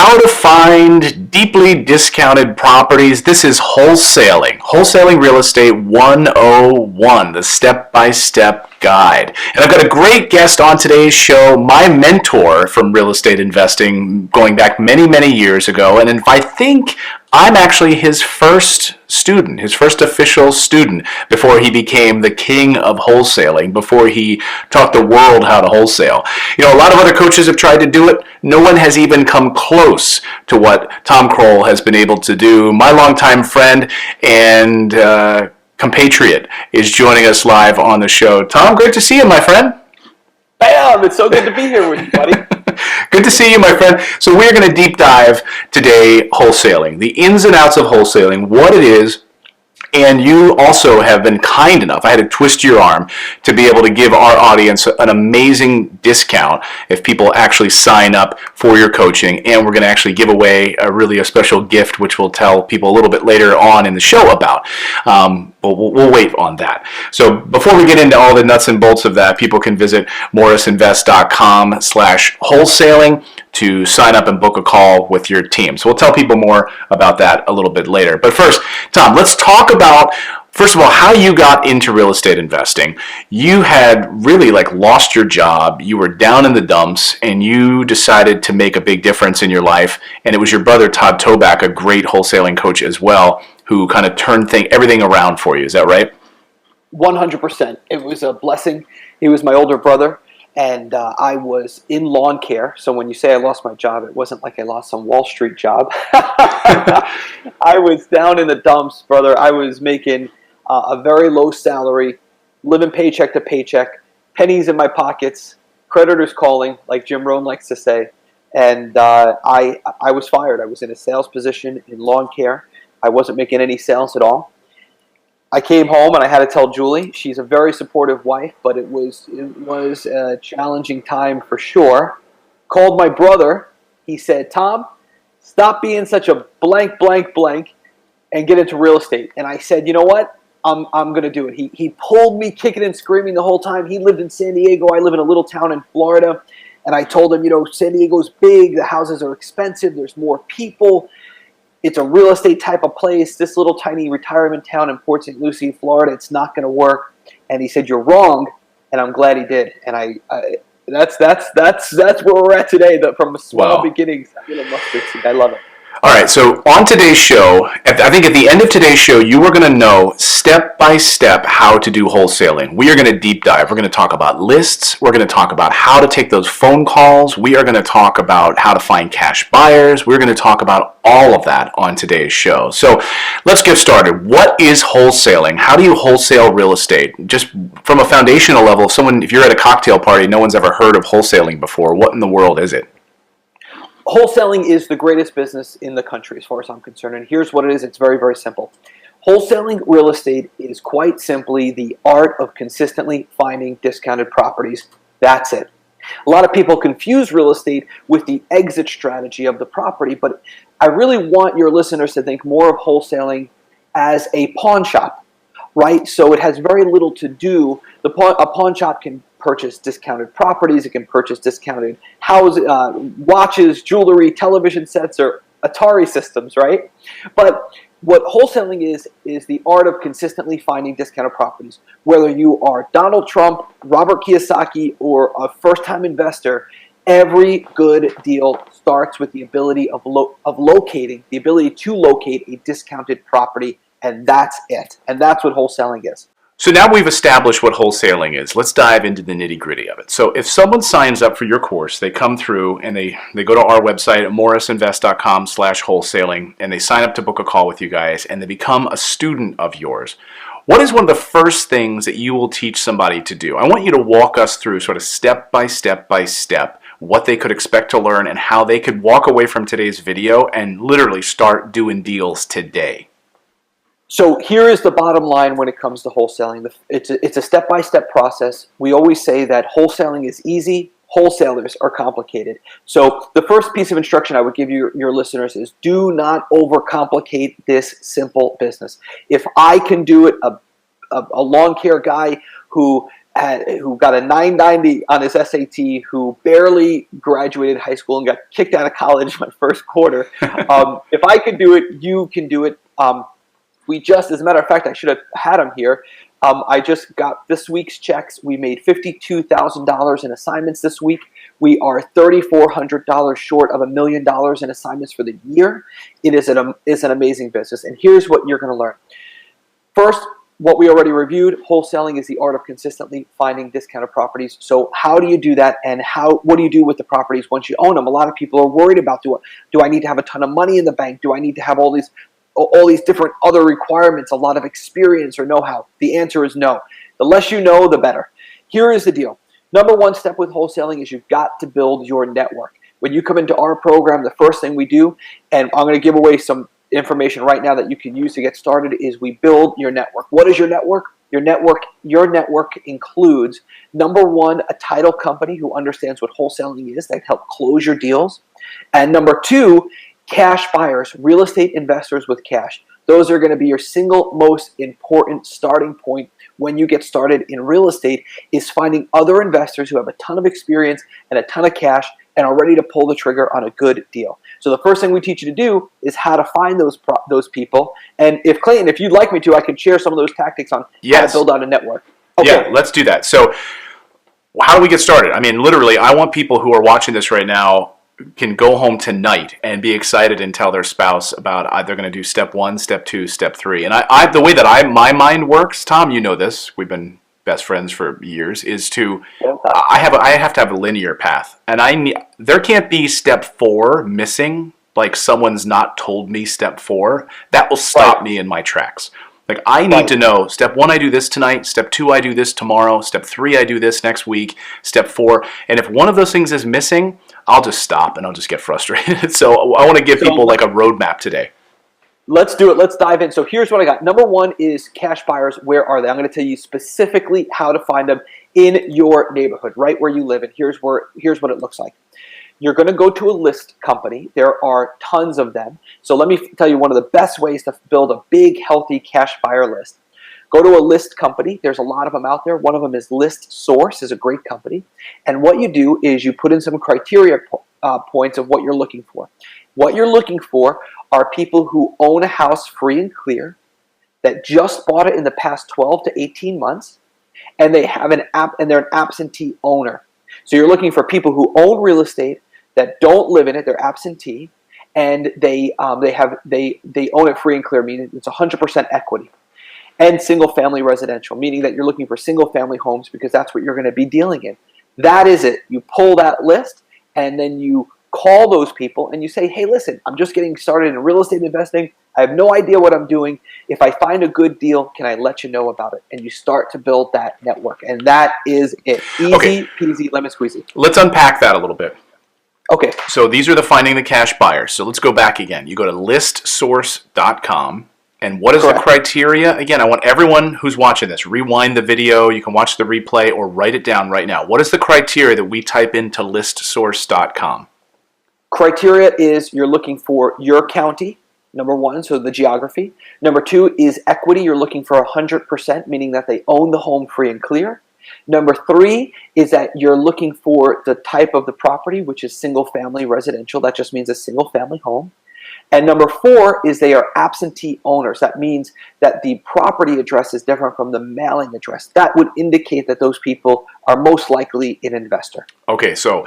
how to find deeply discounted properties. This is Wholesaling. Wholesaling Real Estate 101, the step-by-step guide. And I've got a great guest on today's show, my mentor from real estate investing going back many, many years ago. And I think I'm actually his first student, his first official student before he became the king of wholesaling, before he taught the world how to wholesale. You know, a lot of other coaches have tried to do it. No one has even come close to what Tom Krol has been able to do. My longtime friend and compatriot is joining us live on the show. Tom, great to see you, my friend. Bam! It's so good to be here with you, buddy. Good to see you, my friend. So we're going to deep dive today wholesaling, the ins and outs of wholesaling, what it is, and you also have been kind enough, I had to twist your arm, to be able to give our audience an amazing discount if people actually sign up for your coaching. And we're going to actually give away a special gift, which we'll tell people a little bit later on in the show about. But we'll wait on that. So before we get into all the nuts and bolts of that, people can visit morrisinvest.com/wholesaling to sign up and book a call with your team. So we'll tell people more about that a little bit later. But first, Tom, let's talk about, first of all, how you got into real estate investing. You had really lost your job, you were down in the dumps, and you decided to make a big difference in your life. And it was your brother, Todd Toback, a great wholesaling coach as well, who kind of turned everything around for you. Is that right? 100%. It was a blessing. He was my older brother, and I was in lawn care. So when you say I lost my job, it wasn't like I lost some Wall Street job. I was down in the dumps, brother. I was making a very low salary, living paycheck to paycheck, pennies in my pockets, creditors calling, like Jim Rohn likes to say. And I was fired. I was in a sales position in lawn care. I wasn't making any sales at all. I came home and I had to tell Julie. She's a very supportive wife, but it was a challenging time for sure. Called my brother. He said, "Tom, stop being such a blank and get into real estate." And I said, "You know what? I'm going to do it." He pulled me kicking and screaming the whole time. He lived in San Diego. I live in a little town in Florida. And I told him, San Diego's big. The houses are expensive. There's more people. It's a real estate type of place. This little tiny retirement town in Port St. Lucie, Florida, it's not going to work. And he said, "You're wrong," and I'm glad he did. And that's where we're at today. From a small beginnings, mustard seed. I love it. All right, so on today's show, I think at the end of today's show, you are going to know step by step how to do wholesaling. We are going to deep dive. We're going to talk about lists. We're going to talk about how to take those phone calls. We are going to talk about how to find cash buyers. We're going to talk about all of that on today's show. So let's get started. What is wholesaling? How do you wholesale real estate? Just from a foundational level, if you're at a cocktail party, no one's ever heard of wholesaling before. What in the world is it? Wholesaling is the greatest business in the country as far as I'm concerned, and here's what it is. It's very, very simple. Wholesaling real estate is quite simply the art of consistently finding discounted properties. That's it. A lot of people confuse real estate with the exit strategy of the property, but I really want your listeners to think more of wholesaling as a pawn shop, right? So it has very little to do. A pawn shop can purchase discounted properties. It can purchase discounted houses, watches, jewelry, television sets, or Atari systems, right? But what wholesaling is the art of consistently finding discounted properties. Whether you are Donald Trump, Robert Kiyosaki, or a first-time investor, every good deal starts with the ability to locate a discounted property, and that's it. And that's what wholesaling is. So now we've established what wholesaling is. Let's dive into the nitty-gritty of it. So if someone signs up for your course, they come through and they go to our website at morrisinvest.com/wholesaling, and they sign up to book a call with you guys, and they become a student of yours. What is one of the first things that you will teach somebody to do? I want you to walk us through sort of step by step what they could expect to learn and how they could walk away from today's video and literally start doing deals today. So here is the bottom line when it comes to wholesaling. It's a step-by-step process. We always say that wholesaling is easy, wholesalers are complicated. So the first piece of instruction I would give your listeners is do not overcomplicate this simple business. If I can do it, a lawn care guy who who got a 990 on his SAT, who barely graduated high school and got kicked out of college my first quarter. If I could do it, you can do it. As a matter of fact, I should have had him here. I just got this week's checks. We made $52,000 in assignments this week. We are $3,400 short of $1 million in assignments for the year. It is an amazing business. And here's what you're going to learn. First, what we already reviewed, wholesaling is the art of consistently finding discounted properties. So how do you do that, and what do you do with the properties once you own them? A lot of people are worried about, do I need to have a ton of money in the bank? Do I need to have all these different other requirements, a lot of experience or know-how? The answer is no. The less you know, the better. Here is the deal. Number one step with wholesaling is you've got to build your network. When you come into our program, the first thing we do, and I'm going to give away some information right now that you can use to get started, is we build your network. What is your network? Your network includes, number one, a title company who understands what wholesaling is, that help close your deals. And number two, cash buyers, real estate investors with cash. Those are going to be your single most important starting point when you get started in real estate, is finding other investors who have a ton of experience and a ton of cash and are ready to pull the trigger on a good deal. So the first thing we teach you to do is how to find those people. And if Clayton, if you'd like me to, I could share some of those tactics on how to build out a network. Okay. Yeah, let's do that. So how do we get started? I mean, literally, I want people who are watching this right now can go home tonight and be excited and tell their spouse about they're going to do step 1, step 2, step 3. And the way that my mind works, Tom, you know this, we've been best friends for years, is I have to have a linear path, and there can't be step 4 missing, like someone's not told me step 4. That will stop me in my tracks. Like, I need to know, step 1, I do this tonight, step 2, I do this tomorrow, step 3, I do this next week, step 4. And if one of those things is missing, I'll just stop and I'll just get frustrated. So I want to give people like a roadmap today. Let's do it. Let's dive in. So here's what I got. Number one is cash buyers. Where are they? I'm going to tell you specifically how to find them in your neighborhood, right where you live. And here's what it looks like. You're going to go to a list company. There are tons of them. So let me tell you one of the best ways to build a big, healthy cash buyer list. Go to a list company. There's a lot of them out there. One of them is List Source, is a great company. And what you do is you put in some criteria points of what you're looking for. What you're looking for are people who own a house free and clear, that just bought it in the past 12 to 18 months, and they have an and they're an absentee owner. So you're looking for people who own real estate, that don't live in it, they're absentee, and they own it free and clear, meaning it's 100% equity. And single family residential, meaning that you're looking for single family homes because that's what you're going to be dealing in. That is it. You pull that list, and then you call those people and you say, hey, listen, I'm just getting started in real estate investing. I have no idea what I'm doing. If I find a good deal, can I let you know about it? And you start to build that network. And that is it. Easy peasy, lemon squeezy. Let's unpack that a little bit. Okay. So these are the finding the cash buyers. So let's go back again. You go to listsource.com. And what is the criteria? Again, I want everyone who's watching this, rewind the video. You can watch the replay or write it down right now. What is the criteria that we type into listsource.com? Criteria is you're looking for your county, number one, so the geography. Number two is equity. You're looking for 100%, meaning that they own the home free and clear. Number three is that you're looking for the type of the property, which is single family residential. That just means a single family home. And number four is they are absentee owners. That means that the property address is different from the mailing address. That would indicate that those people are most likely an investor. Okay, so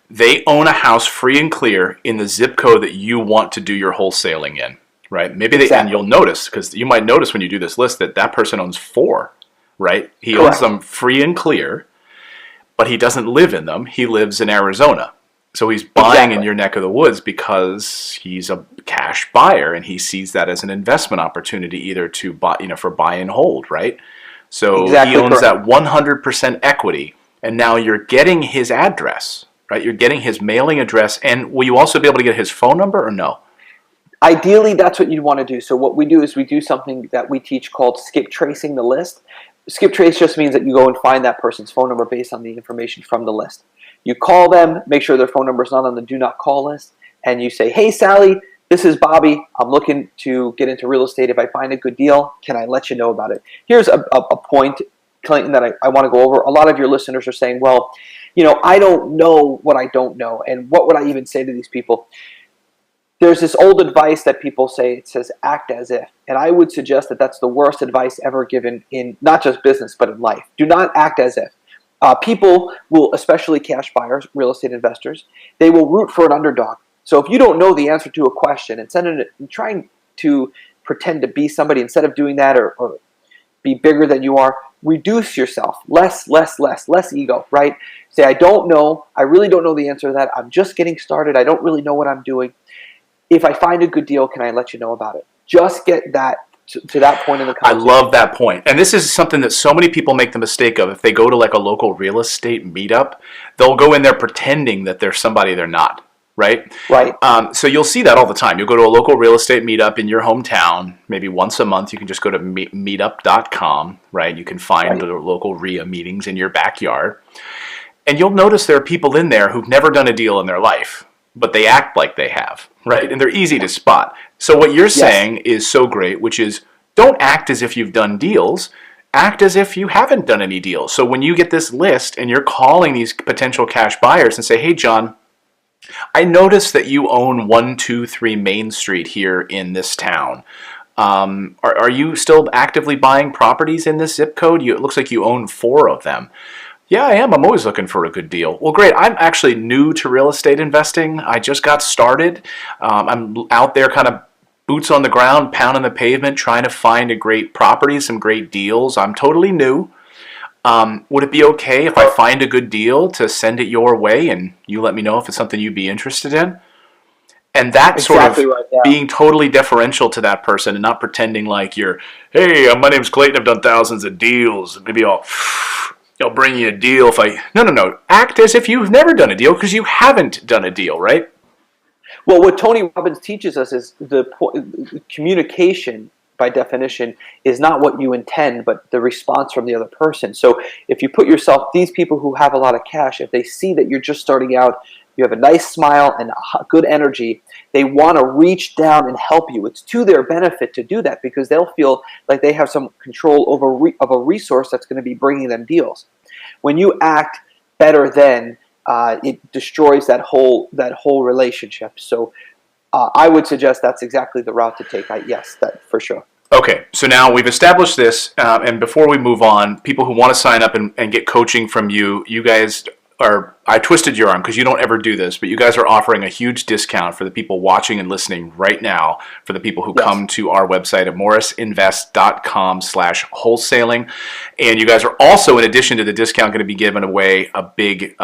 they own a house free and clear in the zip code that you want to do your wholesaling in, right? Maybe and you'll notice, because you might notice when you do this list that that person owns 4, right? He owns them free and clear, but he doesn't live in them. He lives in Arizona. So he's buying in your neck of the woods because he's a cash buyer and he sees that as an investment opportunity, either to buy, for buy and hold, right? So he owns that 100% equity, and now you're getting his address, right? You're getting his mailing address, and will you also be able to get his phone number or no? Ideally, that's what you'd want to do. So what we do is we do something that we teach called skip tracing the list. Skip trace just means that you go and find that person's phone number based on the information from the list. You call them, make sure their phone number is not on the do not call list, and you say, hey, Sally, this is Bobby. I'm looking to get into real estate. If I find a good deal, can I let you know about it? Here's a point Clayton, that I want to go over. A lot of your listeners are saying, well, I don't know what I don't know. And what would I even say to these people? There's this old advice that people say, it says, act as if. And I would suggest that that's the worst advice ever given in not just business, but in life. Do not act as if. People will, especially cash buyers, real estate investors, they will root for an underdog. So if you don't know the answer to a question and trying to pretend to be somebody instead of doing that, or be bigger than you are, reduce yourself. Less ego, right? Say, I don't know. I really don't know the answer to that. I'm just getting started. I don't really know what I'm doing. If I find a good deal, can I let you know about it? Just get that to that point in the conversation. I love that point. And this is something that so many people make the mistake of. If they go to like a local real estate meetup, they'll go in there pretending that they're somebody they're not, right? Right. So you'll see that all the time. You'll go to a local real estate meetup in your hometown, maybe once a month. You can just go to meetup.com, right? You can find the local RIA meetings in your backyard. And you'll notice there are people in there who've never done a deal in their life, but they act like they have, right? And they're easy to spot. So what you're saying is so great, which is don't act as if you've done deals. Act as if you haven't done any deals. So when you get this list and you're calling these potential cash buyers and say, hey, John, I noticed that you own 123 Main Street here in this town. Are you still actively buying properties in this zip code? It looks like you own 4 of them. Yeah, I am. I'm always looking for a good deal. Well, great. I'm actually new to real estate investing. I just got started. I'm out there kind of boots on the ground, pounding the pavement, trying to find a great property, some great deals. I'm totally new. Would it be okay if I find a good deal to send it your way and you let me know if it's something you'd be interested in? And that Exactly sort of right, yeah. being totally deferential to that person and not pretending like you're, hey, my name's Clayton, I've done thousands of deals. Maybe I'll bring you a deal if I... No. Act as if you've never done a deal because you haven't done a deal, right? Well, what Tony Robbins teaches us is the communication, by definition, is not what you intend, but the response from the other person. So if you put yourself, these people who have a lot of cash, if they see that you're just starting out, you have a nice smile and good energy, they want to reach down and help you. It's to their benefit to do that because they'll feel like they have some control over of a resource that's going to be bringing them deals. When you act better than, it destroys that whole relationship. So I would suggest that's exactly the route to take. Yes, that for sure. Okay, so now we've established this, and before we move on, people who want to sign up and get coaching from you, you guys are, I twisted your arm because you don't ever do this, but you guys are offering a huge discount for the people watching and listening right now, for the people who come to our website at morrisinvest.com/wholesaling. And you guys are also, in addition to the discount, going to be giving away a big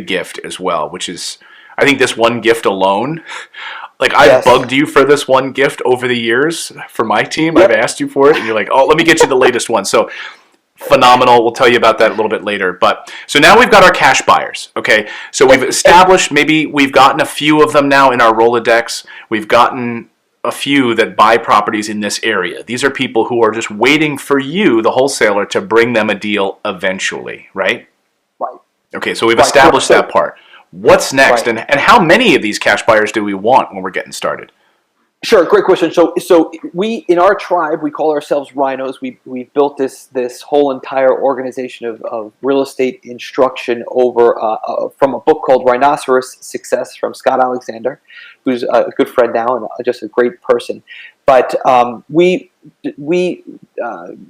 gift as well, which is, I think this one gift alone, like I've bugged you for this one gift over the years for my team. I've asked you for it, and you're like, oh, let me get you the latest one. So phenomenal. We'll tell you about that a little bit later. But so now we've got our cash buyers. Okay, so we've established, maybe we've gotten a few of them now in our Rolodex. We've gotten a few that buy properties in this area. These are people who are just waiting for you, the wholesaler, to bring them a deal eventually, right? Right. Okay, so we've established that part. What's next, and how many of these cash buyers do we want when we're getting started? Sure, great question. So we, in our tribe, we call ourselves rhinos. We built this whole entire organization of real estate instruction over from a book called Rhinoceros Success from Scott Alexander, who's a good friend now and just a great person. But we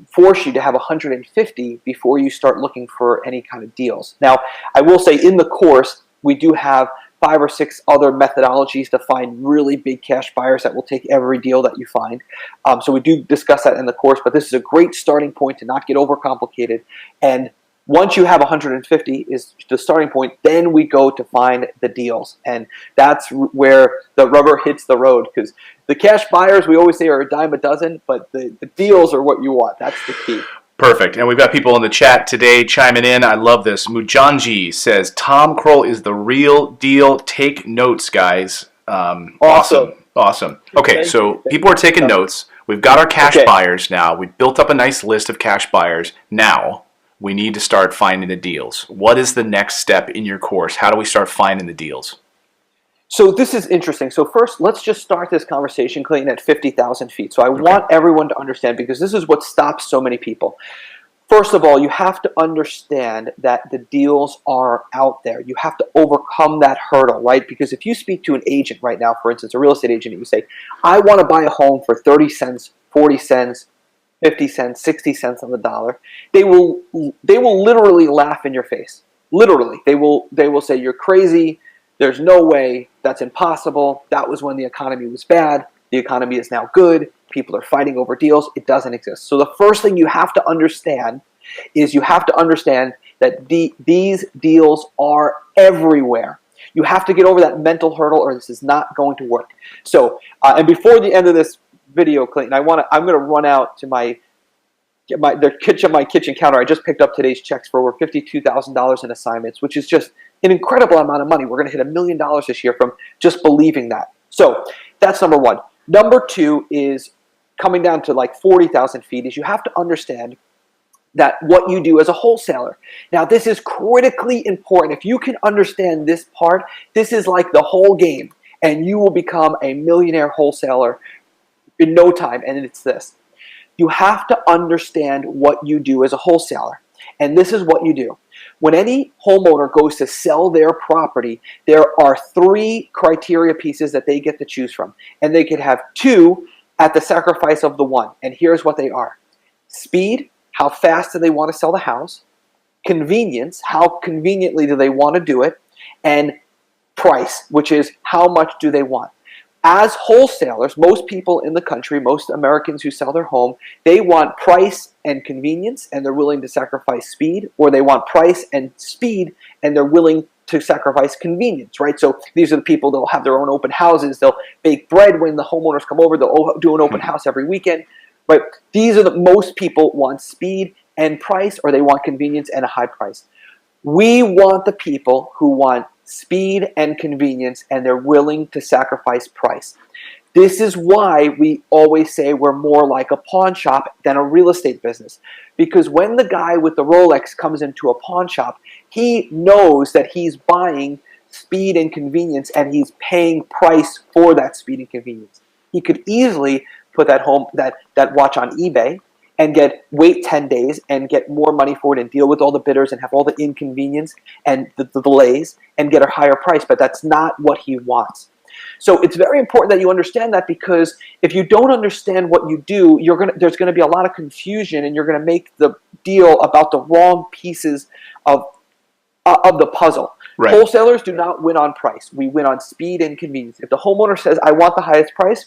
force you to have 150 before you start looking for any kind of deals. Now, I will say in the course, we do have 5 or 6 other methodologies to find really big cash buyers that will take every deal that you find. So we do discuss that in the course, but this is a great starting point to not get overcomplicated. And once you have 150 is the starting point, then we go to find the deals. And that's where the rubber hits the road, because the cash buyers, we always say, are a dime a dozen, but the deals are what you want. That's the key. Perfect. And we've got people in the chat today chiming in. I love this. Mujanji says, Tom Krol is the real deal. Take notes, guys. Awesome. Okay, so people are taking notes. We've got our cash buyers now. We've built up a nice list of cash buyers. Now we need to start finding the deals. What is the next step in your course? How do we start finding the deals? So this is interesting. So first, let's just start this conversation, Clayton, at 50,000 feet. So I want everyone to understand, because this is what stops so many people. First of all, you have to understand that the deals are out there. You have to overcome that hurdle, right? Because if you speak to an agent right now, for instance, a real estate agent, and you say, I want to buy a home for 30 cents, 40 cents, 50 cents, 60 cents on the dollar, they will literally laugh in your face. Literally. They will say, you're crazy. There's no way. That's impossible. That was when the economy was bad. The economy is now good. People are fighting over deals. It doesn't exist. So the first thing you have to understand is you have to understand that these deals are everywhere. You have to get over that mental hurdle, or this is not going to work. So, and before the end of this video, Clayton, I'm going to run out to my kitchen counter. I just picked up today's checks for over $52,000 in assignments, which is just an incredible amount of money. We're going to hit $1 million this year from just believing that. So that's number one. Number two is coming down to like 40,000 feet is you have to understand that what you do as a wholesaler. Now, this is critically important. If you can understand this part, this is like the whole game, and you will become a millionaire wholesaler in no time. And it's this. You have to understand what you do as a wholesaler. And this is what you do. When any homeowner goes to sell their property, there are 3 criteria pieces that they get to choose from. And they could have 2 at the sacrifice of the 1. And here's what they are. Speed, how fast do they want to sell the house? Convenience, how conveniently do they want to do it? And price, which is how much do they want? As wholesalers, most people in the country, most Americans who sell their home, they want price and convenience, and they're willing to sacrifice speed, or they want price and speed, and they're willing to sacrifice convenience, right? So these are the people that will have their own open houses. They'll bake bread when the homeowners come over. They'll do an open house every weekend, right? These are the most people want speed and price, or they want convenience and a high price. We want the people who want speed and convenience, and they're willing to sacrifice price. This is why we always say we're more like a pawn shop than a real estate business. Because when the guy with the Rolex comes into a pawn shop, he knows that he's buying speed and convenience, and he's paying price for that speed and convenience. He could easily put that watch on eBay and wait 10 days and get more money for it and deal with all the bidders and have all the inconvenience and the delays and get a higher price, but that's not what he wants. So it's very important that you understand that, because if you don't understand what you do, there's going to be a lot of confusion, and you're going to make the deal about the wrong pieces of the puzzle. Right. Wholesalers do not win on price. We win on speed and convenience. If the homeowner says, I want the highest price,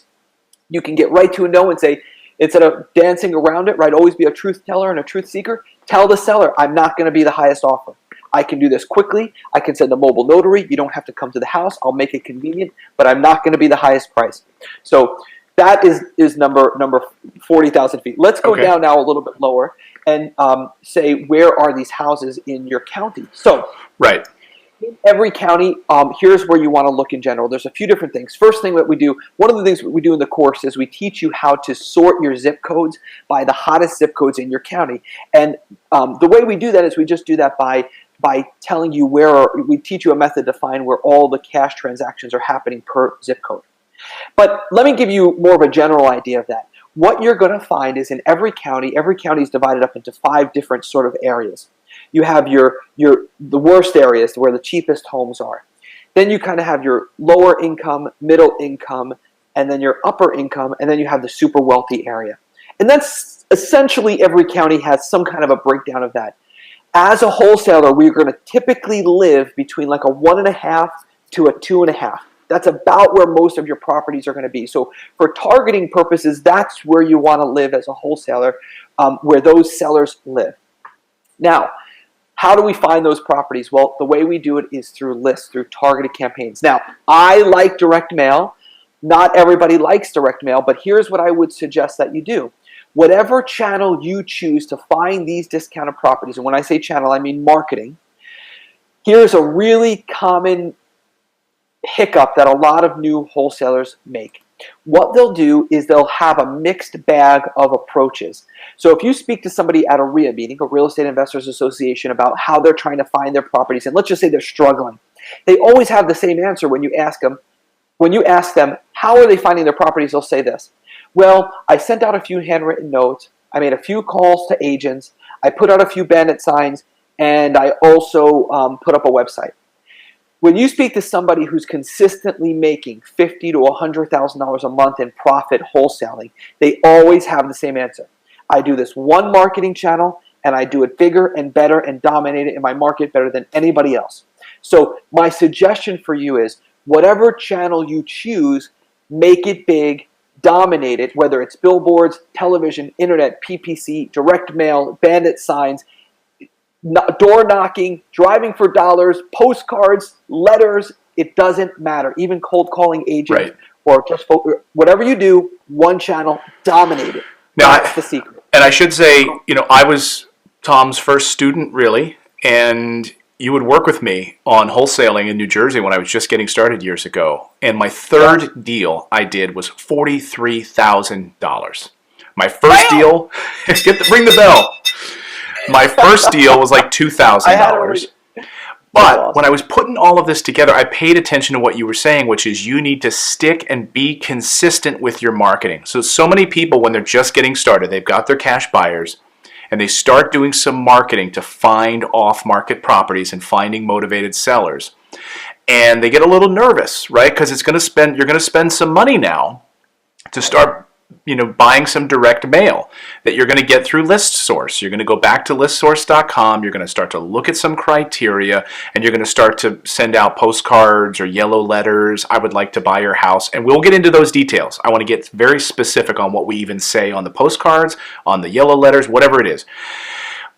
you can get right to a no and say, instead of dancing around it, right, always be a truth teller and a truth seeker. Tell the seller, I'm not going to be the highest offer. I can do this quickly. I can send a mobile notary. You don't have to come to the house. I'll make it convenient, but I'm not going to be the highest price. So that is number 40,000 feet. Let's go down now a little bit lower and say, where are these houses in your county? So right. In every county, here's where you want to look in general. There's a few different things. First thing that we do, one of the things that we do in the course is we teach you how to sort your zip codes by the hottest zip codes in your county. And the way we do that is we just do that by telling you we teach you a method to find where all the cash transactions are happening per zip code. But let me give you more of a general idea of that. What you're going to find is in every county is divided up into 5 different sort of areas. You have the worst areas where the cheapest homes are. Then you kind of have your lower income, middle income, and then your upper income, and then you have the super wealthy area. And that's essentially every county has some kind of a breakdown of that. As a wholesaler, we're going to typically live between like a 1.5 to a 2.5. That's about where most of your properties are going to be. So for targeting purposes, that's where you want to live as a wholesaler, where those sellers live. Now, how do we find those properties? Well, the way we do it is through lists, through targeted campaigns. Now, I like direct mail. Not everybody likes direct mail, but here's what I would suggest that you do. Whatever channel you choose to find these discounted properties, and when I say channel, I mean marketing, here's a really common hiccup that a lot of new wholesalers make. What they'll do is they'll have a mixed bag of approaches. So if you speak to somebody at a RIA meeting, a Real Estate Investors Association, about how they're trying to find their properties, and let's just say they're struggling, they always have the same answer when you ask them, when you ask them, how are they finding their properties, they'll say this. Well, I sent out a few handwritten notes. I made a few calls to agents. I put out a few bandit signs, and I also put up a website. When you speak to somebody who's consistently making $50,000 to $100,000 a month in profit wholesaling, they always have the same answer. I do this one marketing channel, and I do it bigger and better and dominate it in my market better than anybody else. So my suggestion for you is, whatever channel you choose, make it big, dominate it, whether it's billboards, television, internet, PPC, direct mail, bandit signs, door knocking, driving for dollars, postcards, letters. It doesn't matter. Even cold calling agents, Right. or just whatever you do, one channel, dominate it. Now, That's the secret. And I should say, I was Tom's first student, really, and you would work with me on wholesaling in New Jersey when I was just getting started years ago. And my third deal I did was $43,000. My first deal, ring the bell. My first deal was like $2,000. But when I was putting all of this together, I paid attention to what you were saying, which is you need to stick and be consistent with your marketing. So many people, when they're just getting started, they've got their cash buyers, and they start doing some marketing to find off-market properties and finding motivated sellers. And they get a little nervous, right? Because you're going to spend some money now to start buying some direct mail that you're going to get through ListSource. You're going to go back to listsource.com. You're going to start to look at some criteria, and you're going to start to send out postcards or yellow letters. I would like to buy your house. And we'll get into those details. I want to get very specific on what we even say on the postcards, on the yellow letters, whatever it is.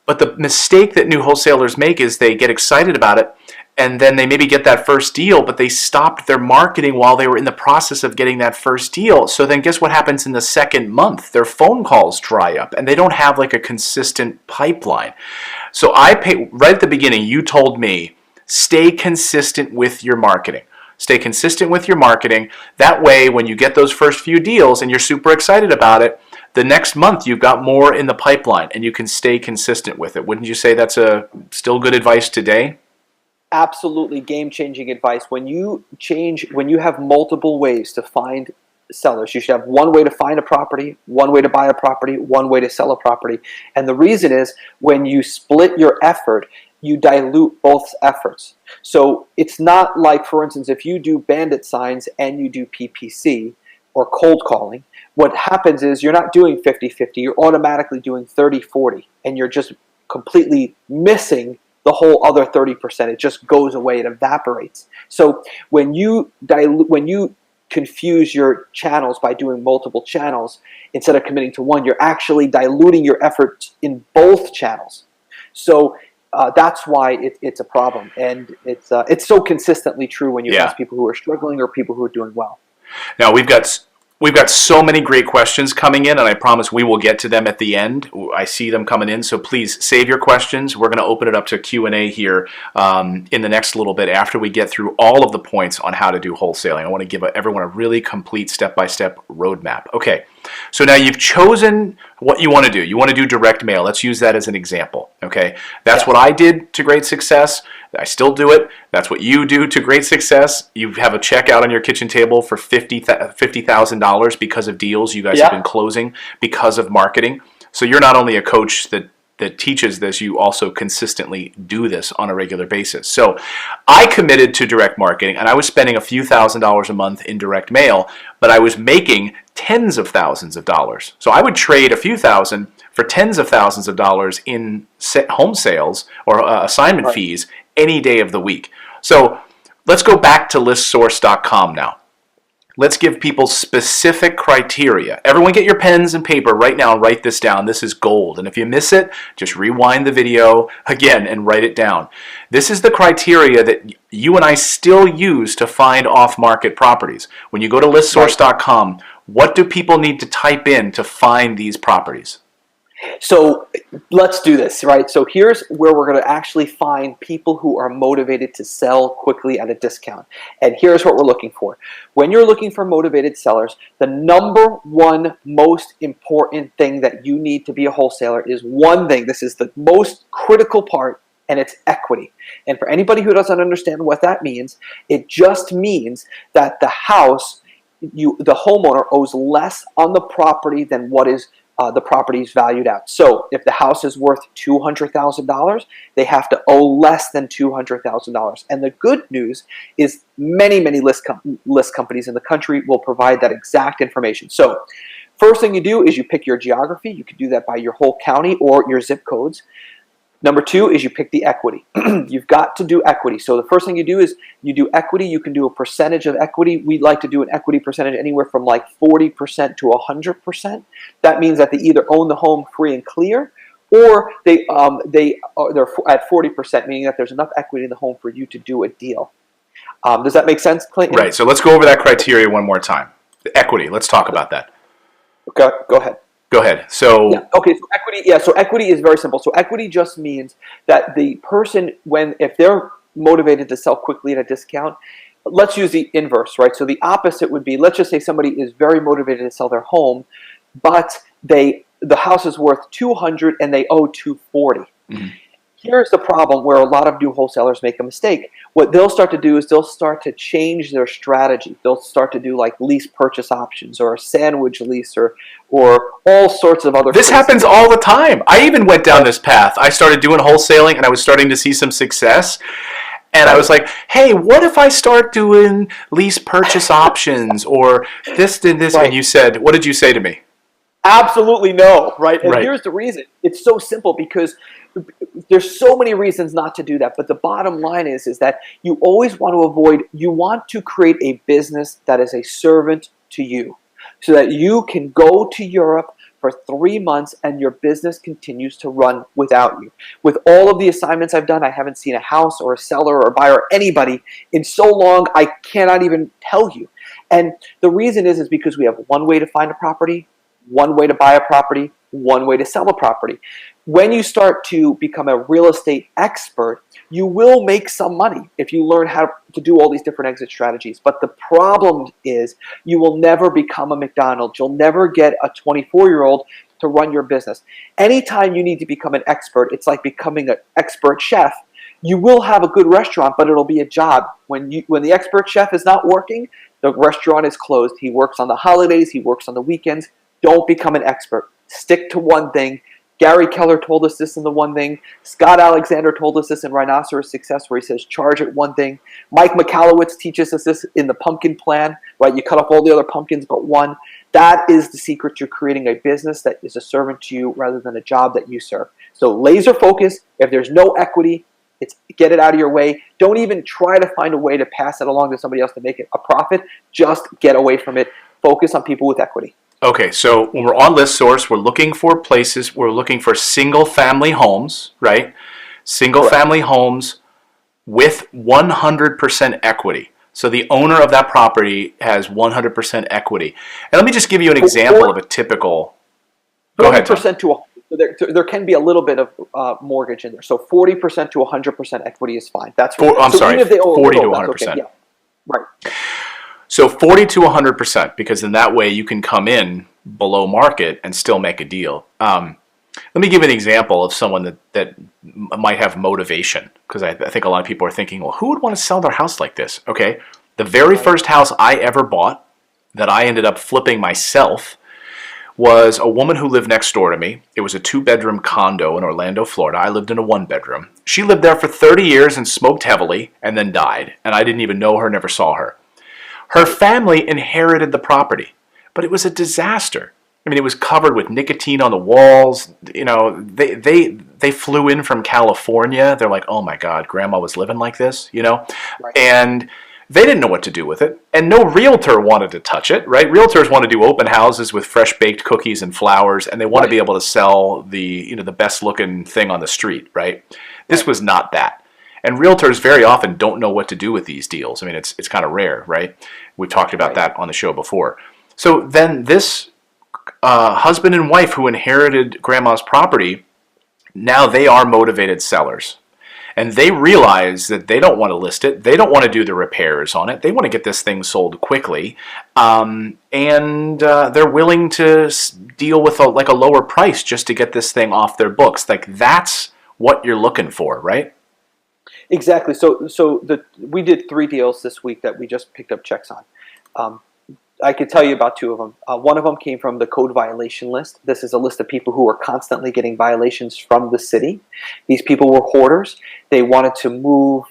But the mistake that new wholesalers make is they get excited about it, and then they maybe get that first deal, but they stopped their marketing while they were in the process of getting that first deal. So then guess what happens in the second month? Their phone calls dry up, and they don't have like a consistent pipeline. So right at the beginning, you told me, stay consistent with your marketing. Stay consistent with your marketing. That way, when you get those first few deals and you're super excited about it, the next month you've got more in the pipeline and you can stay consistent with it. Wouldn't you say that's still good advice today? Absolutely game-changing advice. When you have multiple ways to find sellers, you should have one way to find a property, one way to buy a property, one way to sell a property. And the reason is, when you split your effort, you dilute both efforts. So it's not like, for instance, if you do bandit signs and you do PPC or cold calling, what happens is you're not doing 50-50, you're automatically doing 30-40, and you're just completely missing the whole other 30%. It just goes away, it evaporates. So when you confuse your channels by doing multiple channels instead of committing to one, you're actually diluting your efforts in both channels. So that's why it's a problem, and it's so consistently true when you ask people who are struggling or people who are doing well. Now we've got so many great questions coming in, and I promise we will get to them at the end. I see them coming in, so please save your questions. We're going to open it up to Q&A here in the next little bit after we get through all of the points on how to do wholesaling. I want to give everyone a really complete step-by-step roadmap. Okay, so now you've chosen what you want to do. You want to do direct mail. Let's use that as an example. Okay, that's what I did to great success. I still do it. That's what you do to great success. You have a check out on your kitchen table for $50,000 because of deals you guys have been closing because of marketing. So you're not only a coach that teaches this, you also consistently do this on a regular basis. So I committed to direct marketing, and I was spending a few $1,000s a month in direct mail, but I was making tens of thousands of dollars. So I would trade a few thousand for tens of thousands of dollars in home sales or assignment fees any day of the week. So let's go back to listsource.com now. Let's give people specific criteria. Everyone get your pens and paper right now and write this down. This is gold. And if you miss it, just rewind the video again and write it down. This is the criteria that you and I still use to find off-market properties. When you go to listsource.com, what do people need to type in to find these properties? So let's do this, right? So here's where we're going to actually find people who are motivated to sell quickly at a discount. And here's what we're looking for. When you're looking for motivated sellers, the number one most important thing that you need to be a wholesaler is one thing. This is the most critical part. and it's equity. And for anybody who doesn't understand what that means, it just means that the homeowner owes less on the property than what is the property is valued at. So if the house is worth $200,000, they have to owe less than $200,000. And the good news is many list companies in the country will provide that exact information. So first thing you do is you pick your geography. You can do that by your whole county or your zip codes. Number two is you pick the equity. You've got to do equity. So the first thing you do is you do equity. You can do a percentage of equity. We'd like to do an equity percentage anywhere from like 40% to 100%. That means that they either own the home free and clear, or they're at 40%, meaning that there's enough equity in the home for you to do a deal. Does that make sense, Clayton? Right. So let's go over that criteria one more time. The equity. Let's talk about that. Okay, go ahead. Go ahead. So okay, so equity. Yeah, so equity is very simple. So equity just means that the person, if they're motivated to sell quickly at a discount, let's use the inverse, right? So the opposite would be, let's just say somebody is very motivated to sell their home, but the house is worth $200 and they owe $240. Mm-hmm. Here's the problem where a lot of new wholesalers make a mistake. What they'll start to do is they'll start to change their strategy. They'll start to do like lease purchase options or a sandwich lease or all sorts of other things. This happens all the time. I even went down this path. I started doing wholesaling and I was starting to see some success. And I was like, hey, what if I start doing lease purchase options or this and this? Right. And you said, what did you say to me? Absolutely no, right? And here's the reason. It's so simple because there's so many reasons not to do that. But the bottom line is that you always want to create a business that is a servant to you so that you can go to Europe for 3 months and your business continues to run without you. With all of the assignments I've done, I haven't seen a house or a seller or a buyer or anybody in so long, I cannot even tell you. And the reason is because we have one way to find a property, one way to buy a property, one way to sell a property. When you start to become a real estate expert, you will make some money if you learn how to do all these different exit strategies. But the problem is you will never become a McDonald's. You'll never get a 24-year-old to run your business. Anytime you need to become an expert, it's like becoming an expert chef. You will have a good restaurant, but it'll be a job. When the expert chef is not working, the restaurant is closed. He works on the holidays. He works on the weekends. Don't become an expert. Stick to one thing. Gary Keller told us this in The One Thing. Scott Alexander told us this in Rhinoceros Success, where he says, charge at one thing. Mike Michalowicz teaches us this in The Pumpkin Plan, right? You cut off all the other pumpkins but one. That is the secret to creating a business that is a servant to you rather than a job that you serve. So laser focus. If there's no equity, get it out of your way. Don't even try to find a way to pass it along to somebody else to make it a profit. Just get away from it. Focus on people with equity. Okay, so when we're on ListSource, we're looking for single-family homes, right? Single-family homes with 100% equity. So the owner of that property has 100% equity. And let me just give you an example of a typical... Go ahead, Tom. 40% to 100%. There can be a little bit of mortgage in there. So 40% to 100% equity is fine. That's 40 to 100%. Okay, yeah. Right. So 40 to 100%, because in that way you can come in below market and still make a deal. Let me give an example of someone that might have motivation, because I think a lot of people are thinking, well, who would want to sell their house like this? Okay, the very first house I ever bought that I ended up flipping myself was a woman who lived next door to me. It was a 2-bedroom condo in Orlando, Florida. I lived in a 1-bedroom. She lived there for 30 years and smoked heavily and then died, and I didn't even know her, never saw her. Her family inherited the property, but it was a disaster. I mean, it was covered with nicotine on the walls. You know, they flew in from California. They're like, oh my God, Grandma was living like this, you know? Right. And they didn't know what to do with it. And no realtor wanted to touch it, right? Realtors want to do open houses with fresh baked cookies and flowers, and they want to be able to sell the best looking thing on the street, right? This was not that. And realtors very often don't know what to do with these deals. I mean, it's kind of rare, right? We've talked about that on the show before. So then this husband and wife who inherited Grandma's property, now they are motivated sellers. And they realize that they don't want to list it. They don't want to do the repairs on it. They want to get this thing sold quickly. And they're willing to deal with a lower price just to get this thing off their books. Like, that's what you're looking for, right? Exactly. We did 3 deals this week that we just picked up checks on. Um, I could tell you about 2 of them. One of them came from the code violation list. This is a list of people who are constantly getting violations from the city. These people were hoarders. They wanted to move.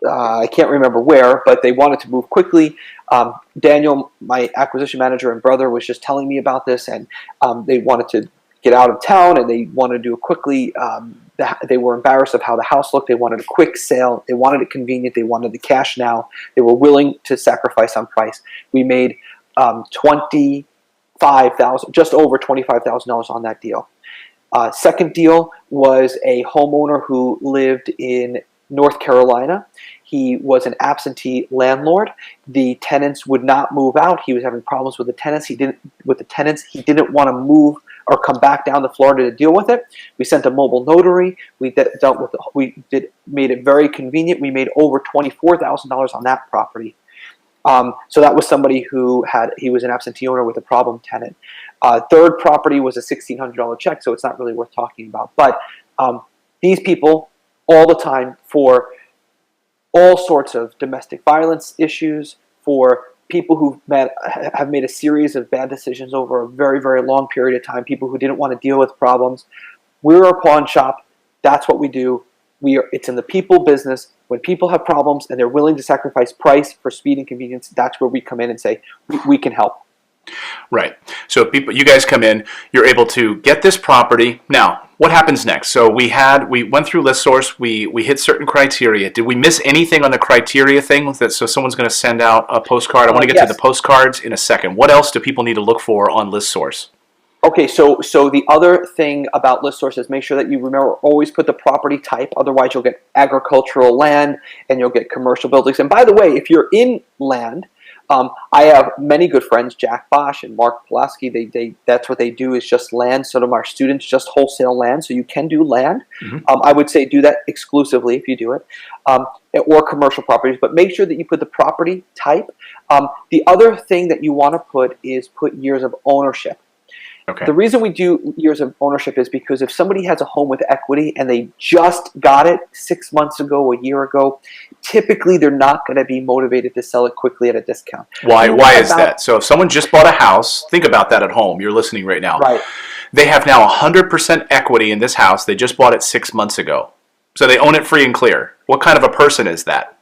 I can't remember where, but they wanted to move quickly. Daniel, my acquisition manager and brother, was just telling me about this, and they wanted to get out of town, and they wanted to do it quickly. They were embarrassed of how the house looked. They wanted a quick sale. They wanted it convenient. They wanted the cash now. They were willing to sacrifice on price. We made $25,000, just over $25,000 on that deal. Second deal was a homeowner who lived in North Carolina. He was an absentee landlord. The tenants would not move out. He was having problems with the tenants. He didn't want to move or come back down to Florida to deal with it. We sent a mobile notary. We made it very convenient. We made over $24,000 on that property. So that was somebody he was an absentee owner with a problem tenant. Third property was a $1,600 check, so it's not really worth talking about. But these people, all the time, for all sorts of domestic violence issues, for people who have made a series of bad decisions over a very, very long period of time, people who didn't want to deal with problems. We're a pawn shop. That's what we do. It's in the people business. When people have problems and they're willing to sacrifice price for speed and convenience, that's where we come in and say, we can help. Right. So you guys come in, you're able to get this property. Now, what happens next? So we went through ListSource, we hit certain criteria. Did we miss anything on the criteria thing? So someone's going to send out a postcard. I want to get to the postcards in a second. What else do people need to look for on ListSource? Okay, so the other thing about ListSource is make sure that you remember always put the property type. Otherwise, you'll get agricultural land and you'll get commercial buildings. And by the way, if you're in land, I have many good friends, Jack Bosch and Mark Pulaski. That's what they do, is just land. Some of our students just wholesale land, so you can do land. Mm-hmm. I would say do that exclusively if you do it, or commercial properties. But make sure that you put the property type. The other thing that you want to put years of ownership. Okay. The reason we do years of ownership is because if somebody has a home with equity and they just got it 6 months ago, a year ago, typically they're not going to be motivated to sell it quickly at a discount. Why is that? So if someone just bought a house, think about that at home. You're listening right now. Right. They have now 100% equity in this house. They just bought it 6 months ago. So they own it free and clear. What kind of a person is that?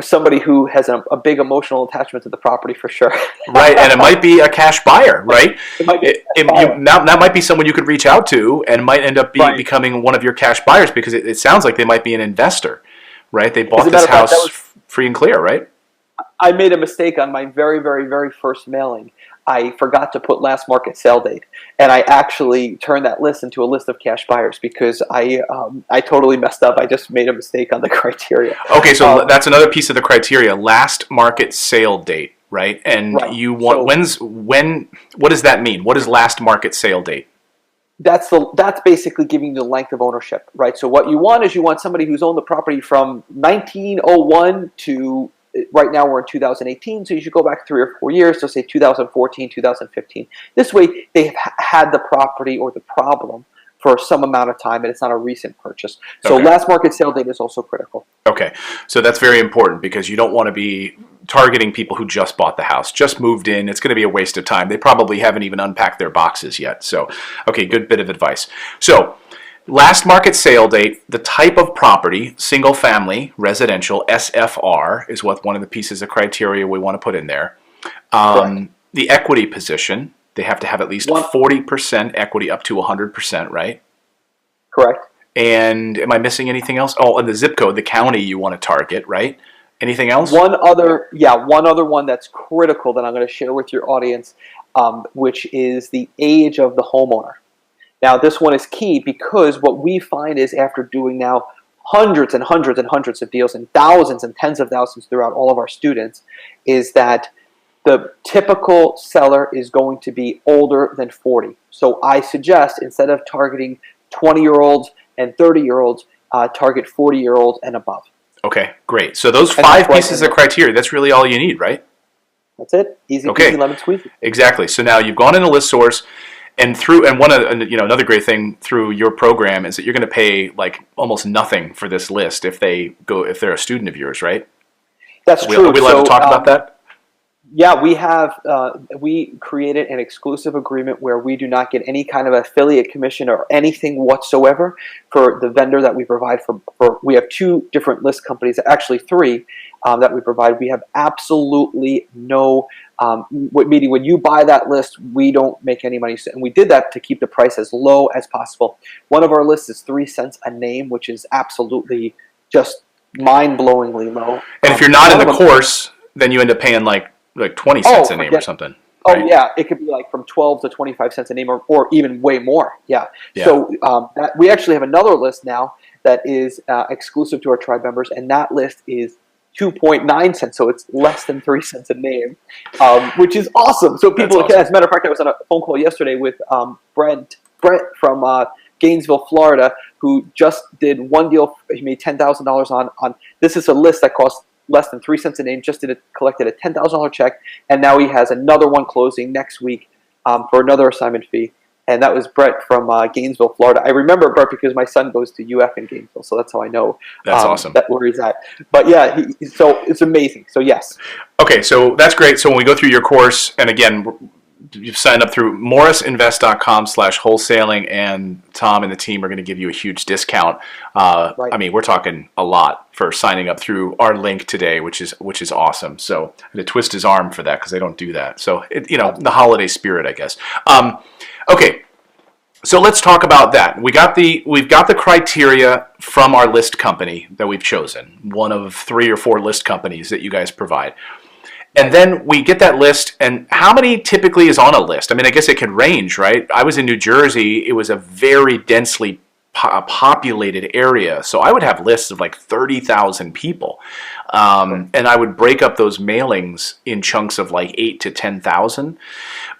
Somebody who has a big emotional attachment to the property, for sure. Right, and it might be a cash buyer, right? That might be someone you could reach out to and might end up becoming one of your cash buyers, because it sounds like they might be an investor, right? They bought this house free and clear, right? I made a mistake on my very, very, very first mailing. I forgot to put last market sale date, and I actually turned that list into a list of cash buyers because I totally messed up. I just made a mistake on the criteria. Okay, so that's another piece of the criteria: last market sale date, right? And you want what does that mean? What is last market sale date? That's basically giving you the length of ownership, right? So what you want is somebody who's owned the property from 1901 to right now we're in 2018, so you should go back 3 or 4 years, so say 2014, 2015. This way, they've had the property or the problem for some amount of time, and it's not a recent purchase. So last market sale date is also critical. Okay, so that's very important, because you don't want to be targeting people who just bought the house, just moved in. It's going to be a waste of time. They probably haven't even unpacked their boxes yet. So, okay, good bit of advice. So, last market sale date, the type of property, single family, residential, SFR, is one of the pieces of criteria we want to put in there. The equity position, they have to have at least 40% equity up to 100%, right? Correct. And am I missing anything else? Oh, and the zip code, the county you want to target, right? Anything else? One other one that's critical that I'm going to share with your audience, which is the age of the homeowner. Now, this one is key, because what we find is, after doing now hundreds and hundreds and hundreds of deals and thousands and tens of thousands throughout all of our students, is that the typical seller is going to be older than 40. So I suggest, instead of targeting 20-year-olds and 30-year-olds, target 40-year-olds and above. Okay, great. So those 5 pieces of criteria, that's really all you need, right? That's it. Easy peasy, lemon squeezy. Exactly. So now you've gone into ListSource, And another great thing through your program is that you're going to pay like almost nothing for this list if they're a student of yours, right? That's true. Are we allowed to talk about that? Yeah, we created an exclusive agreement where we do not get any kind of affiliate commission or anything whatsoever for the vendor that we provide for. We have 2 different list companies, actually 3, that we provide. We have absolutely no, meaning when you buy that list, we don't make any money. And we did that to keep the price as low as possible. One of our lists is 3 cents a name, which is absolutely just mind-blowingly low. And if you're not in the course, then you end up paying like 20 cents a name or something. Right? Oh yeah, it could be like from 12 to 25 cents a name, or even way more. Yeah. So we actually have another list now that is exclusive to our tribe members, and that list is 2.9 cents, so it's less than 3 cents a name, which is awesome. So people, awesome. As a matter of fact, I was on a phone call yesterday with Brett from Gainesville, Florida, who just did one deal. He made $10,000 on. This is a list that costs less than 3 cents a name. Just collected a $10,000 check, and now he has another one closing next week for another assignment fee. And that was Brett from Gainesville, Florida. I remember Brett because my son goes to UF in Gainesville, so that's how I know. That's awesome. Where he's at. But yeah, so it's amazing. So yes. Okay, so that's great. So when we go through your course, and again, you've signed up through morrisinvest.com/wholesaling, and Tom and the team are going to give you a huge discount. Right. I mean, we're talking a lot for signing up through our link today, which is awesome. So I had to twist his arm for that because they don't do that. So the holiday spirit, I guess. Okay, so let's talk about that. We've got the criteria from our list company that we've chosen, one of 3 or 4 list companies that you guys provide. And then we get that list, and how many typically is on a list? I mean, I guess it could range, right? I was in New Jersey. It was a very densely populated area, so I would have lists of like 30,000 people. And I would break up those mailings in chunks of like 8 to 10,000.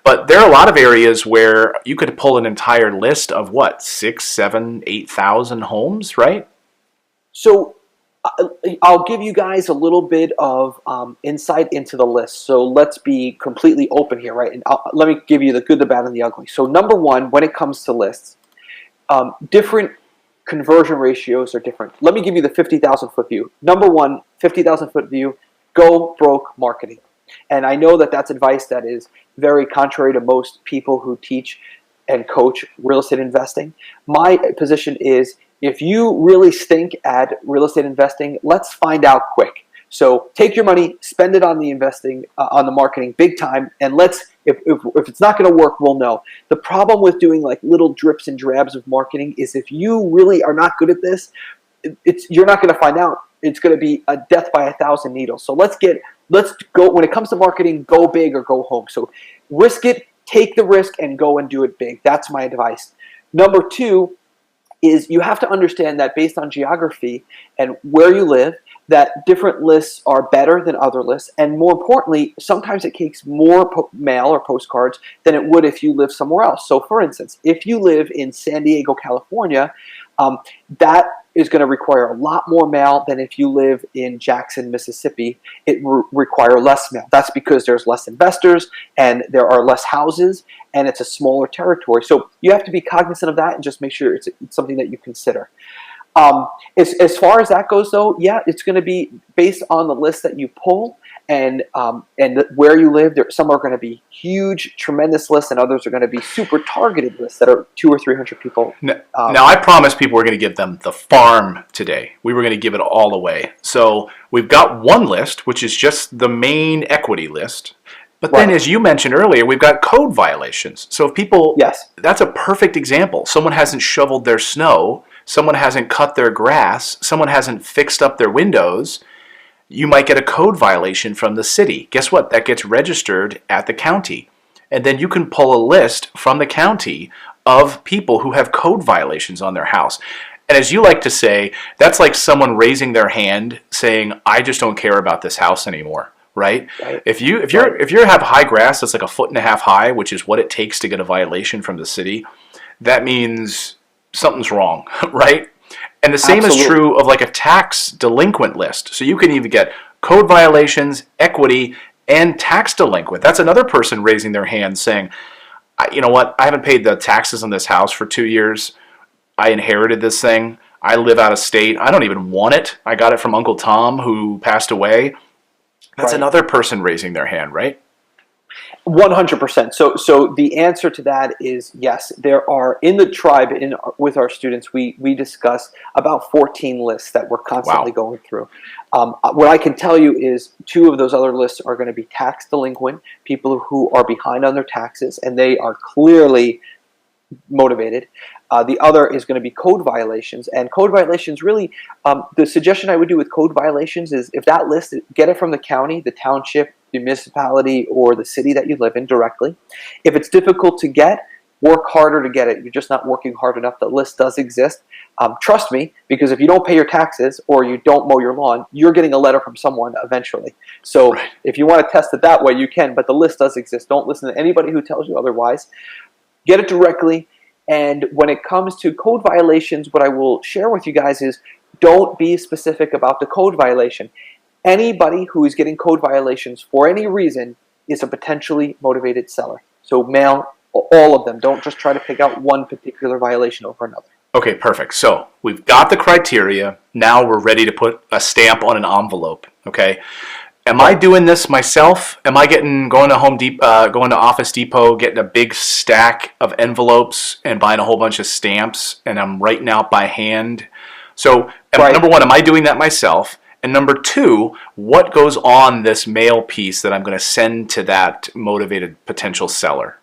But there are a lot of areas where you could pull an entire list of 6, 7, 8,000 homes, right? So I'll give you guys a little bit of insight into the list. So let's be completely open here, right? And let me give you the good, the bad, and the ugly. So number one, when it comes to lists, different conversion ratios are different. Let me give you the 50,000 foot view. Number one, 50,000 foot view, go broke marketing. And I know that that's advice that is very contrary to most people who teach and coach real estate investing. My position is, if you really stink at real estate investing, let's find out quick. So take your money, spend it on the investing, on the marketing big time, and if it's not going to work, we'll know. The problem with doing like little drips and drabs of marketing is if you really are not good at this, you're not going to find out. It's going to be a death by 1,000 needles. So let's go, when it comes to marketing, go big or go home. So risk it, take the risk, and go and do it big. That's my advice. Number two is you have to understand that based on geography and where you live, that different lists are better than other lists. And more importantly, sometimes it takes more mail or postcards than it would if you live somewhere else. So for instance, if you live in San Diego, California, that is going to require a lot more mail than if you live in Jackson, Mississippi. It require less mail. That's because there's less investors and there are less houses and it's a smaller territory. So you have to be cognizant of that and just make sure it's something that you consider. As far as that goes, though, yeah, it's going to be based on the list that you pull and where you live. Some are going to be huge, tremendous lists, and others are going to be super targeted lists that are 200 or 300 people. Now, I promised people we're going to give them the farm today. We were going to give it all away. So we've got one list, which is just the main equity list. But then, as you mentioned earlier, we've got code violations. So if people, that's a perfect example. Someone hasn't shoveled their snow. Someone hasn't cut their grass, someone hasn't fixed up their windows, you might get a code violation from the city. Guess what? That gets registered at the county. And then you can pull a list from the county of people who have code violations on their house. And as you like to say, that's like someone raising their hand saying, I just don't care about this house anymore. Right? If you have high grass that's like 1.5 feet high, which is what it takes to get a violation from the city, that means something's wrong, right? And the same is true of like a tax delinquent list. So you can even get code violations, equity, and tax delinquent. That's another person raising their hand saying, You know what? I haven't paid the taxes on this house for 2 years. I inherited this thing. I live out of state. I don't even want it. I got it from Uncle Tom, who passed away. That's Right. another person raising their hand, right? 100%. So the answer to that is yes. There are in the tribe with our students. We discuss about 14 lists that we're constantly Wow. going through. What I can tell you is two of those other lists are going to be tax delinquent, people who are behind on their taxes, and they are clearly motivated. The other is going to be code violations, and code violations really, the suggestion I would do with code violations is if that list, get it from the county, the township, the municipality, or the city that you live in directly. If it's difficult to get, work harder to get it. You're just not working hard enough. The list does exist. Trust me, because if you don't pay your taxes or you don't mow your lawn, you're getting a letter from someone eventually. So Right. if you want to test it that way, you can, but the list does exist. Don't listen to anybody who tells you otherwise. Get it directly. And when it comes to code violations, what I will share with you guys is don't be specific about the code violation. Anybody who is getting code violations for any reason is a potentially motivated seller. So mail all of them. Don't just try to pick out one particular violation over another. Okay, perfect. So we've got the criteria. Now we're ready to put a stamp on an envelope. Okay. Am I doing this myself? Am I going to going to Office Depot, getting a big stack of envelopes and buying a whole bunch of stamps, and I'm writing out by hand? So, Right. number one, am I doing that myself? And number two, what goes on this mail piece that I'm going to send to that motivated potential seller?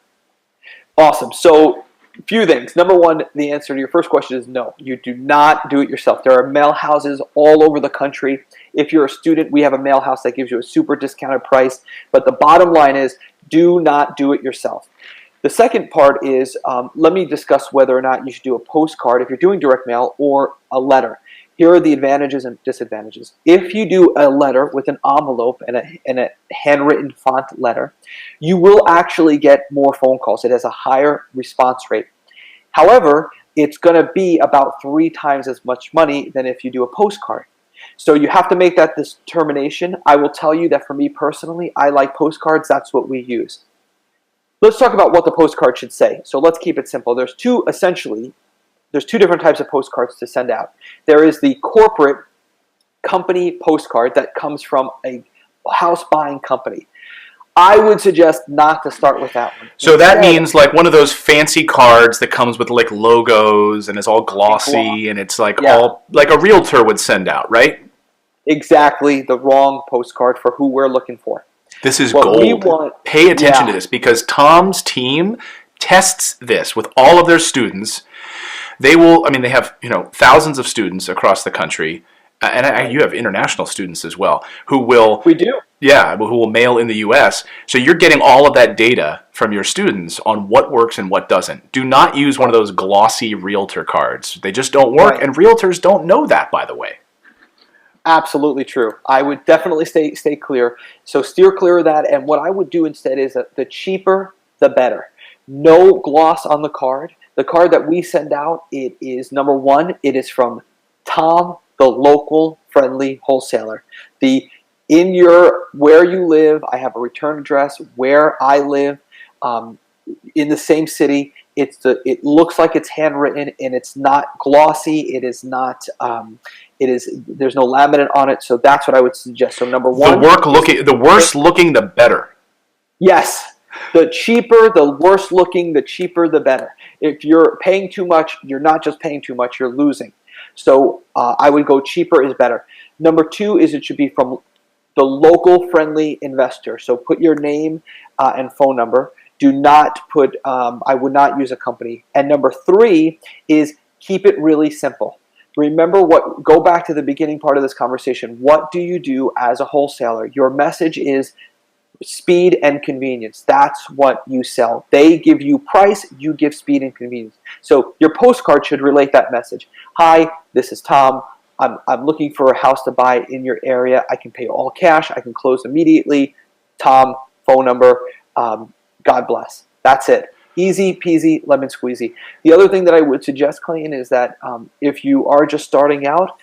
Awesome. So, a few things. Number one, the answer to your first question is no. You do not do it yourself. There are mail houses all over the country. If you're a student, we have a mail house that gives you a super discounted price. But the bottom line is do not do it yourself. The second part is let me discuss whether or not you should do a postcard if you're doing direct mail or a letter. Here are the advantages and disadvantages. If you do a letter with an envelope and a handwritten font letter, you will actually get more phone calls. It has a higher response rate. However, it's going to be about 3 times as much money than if you do a postcard. So you have to make that determination. I will tell you that for me personally, I like postcards. That's what we use. Let's talk about what the postcard should say. So let's keep it simple. There's two different types of postcards to send out. There is the corporate company postcard that comes from a house buying company. I would suggest not to start with that one. So that means like one of those fancy cards that comes with like logos and is all glossy and it's like all like a realtor would send out, right? Exactly, the wrong postcard for who we're looking for. This is What gold. we want- Pay attention to this because Tom's team tests this with all of their students. They have, thousands of students across the country, and you have international students as well who will. We do. Yeah, who will mail in the U.S. So you're getting all of that data from your students on what works and what doesn't. Do not use one of those glossy realtor cards. They just don't work, Right. and realtors don't know that, by the way. Absolutely true. I would definitely stay clear. So steer clear of that. And what I would do instead is the cheaper, the better. No gloss on the card. The card that we send out, it is number one, it is from Tom, the local friendly wholesaler. Where you live, I have a return address where I live in the same city. It looks like it's handwritten and it's not glossy. It is not. There's no laminate on it. So that's what I would suggest. So number one, the worse looking, the better. Yes, the cheaper, the worse looking, the cheaper, the better. If you're paying too much, you're not just paying too much. You're losing. So I would go cheaper is better. Number two is it should be from the local friendly investor. So put your name and phone number. Do not put, I would not use a company. And number three is keep it really simple. Remember go back to the beginning part of this conversation. What do you do as a wholesaler? Your message is speed and convenience. That's what you sell. They give you price, you give speed and convenience. So your postcard should relate that message. Hi, this is Tom. I'm looking for a house to buy in your area. I can pay all cash. I can close immediately. Tom, phone number. God bless. That's it. Easy peasy, lemon squeezy. The other thing that I would suggest, Clayton, is that if you are just starting out,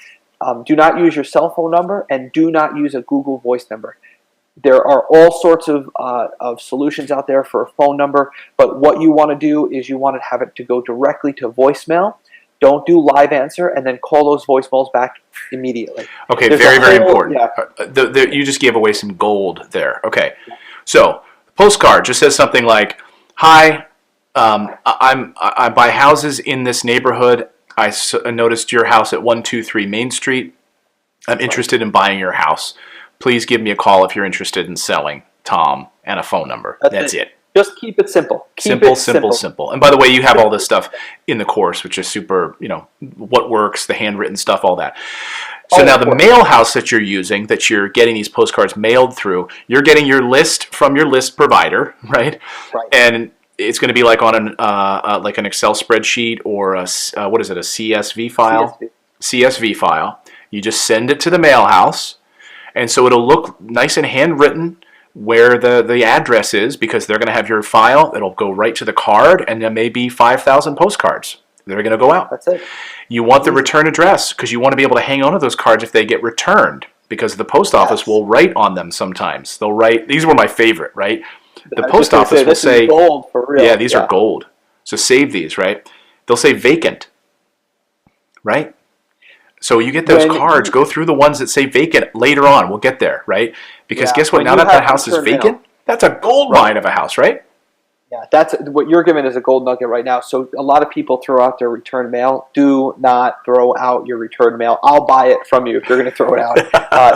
do not use your cell phone number and do not use a Google Voice number. There are all sorts of solutions out there for a phone number, but what you want to do is you want to have it to go directly to voicemail. Don't do live answer, and then call those voicemails back immediately. Okay, There's very, a very whole- important. Yeah. You just gave away some gold there. Okay, so postcard just says something like, "Hi, I buy houses in this neighborhood. I noticed your house at 123 Main Street. I'm interested in buying your house. Please give me a call if you're interested in selling. Tom," and a phone number. That's it. Just keep it simple. Simple. And by the way, you have all this stuff in the course, which is super, what works, the handwritten stuff, all that. So now the mail house that you're using, that you're getting these postcards mailed through, you're getting your list from your list provider, right? Right. And it's going to be like on an Excel spreadsheet or a CSV file? CSV file. You just send it to the mail house, and so it'll look nice and handwritten where the address is, because they're going to have your file. It'll go right to the card, and there may be 5,000 postcards that are going to go out. That's it. You want the return address, because you want to be able to hang on to those cards if they get returned, because the post office will write on them sometimes. They'll write, these were my favorite, right? The post office will say, gold for real. Yeah, these are gold. So save these, right? They'll say vacant, right? So you get those cards, go through the ones that say vacant later on. We'll get there, right? Because guess what? Now that the house is vacant, that's a gold mine of a house, right? Yeah, that's what you're giving is a gold nugget right now. So a lot of people throw out their return mail. Do not throw out your return mail. I'll buy it from you if you're going to throw it out.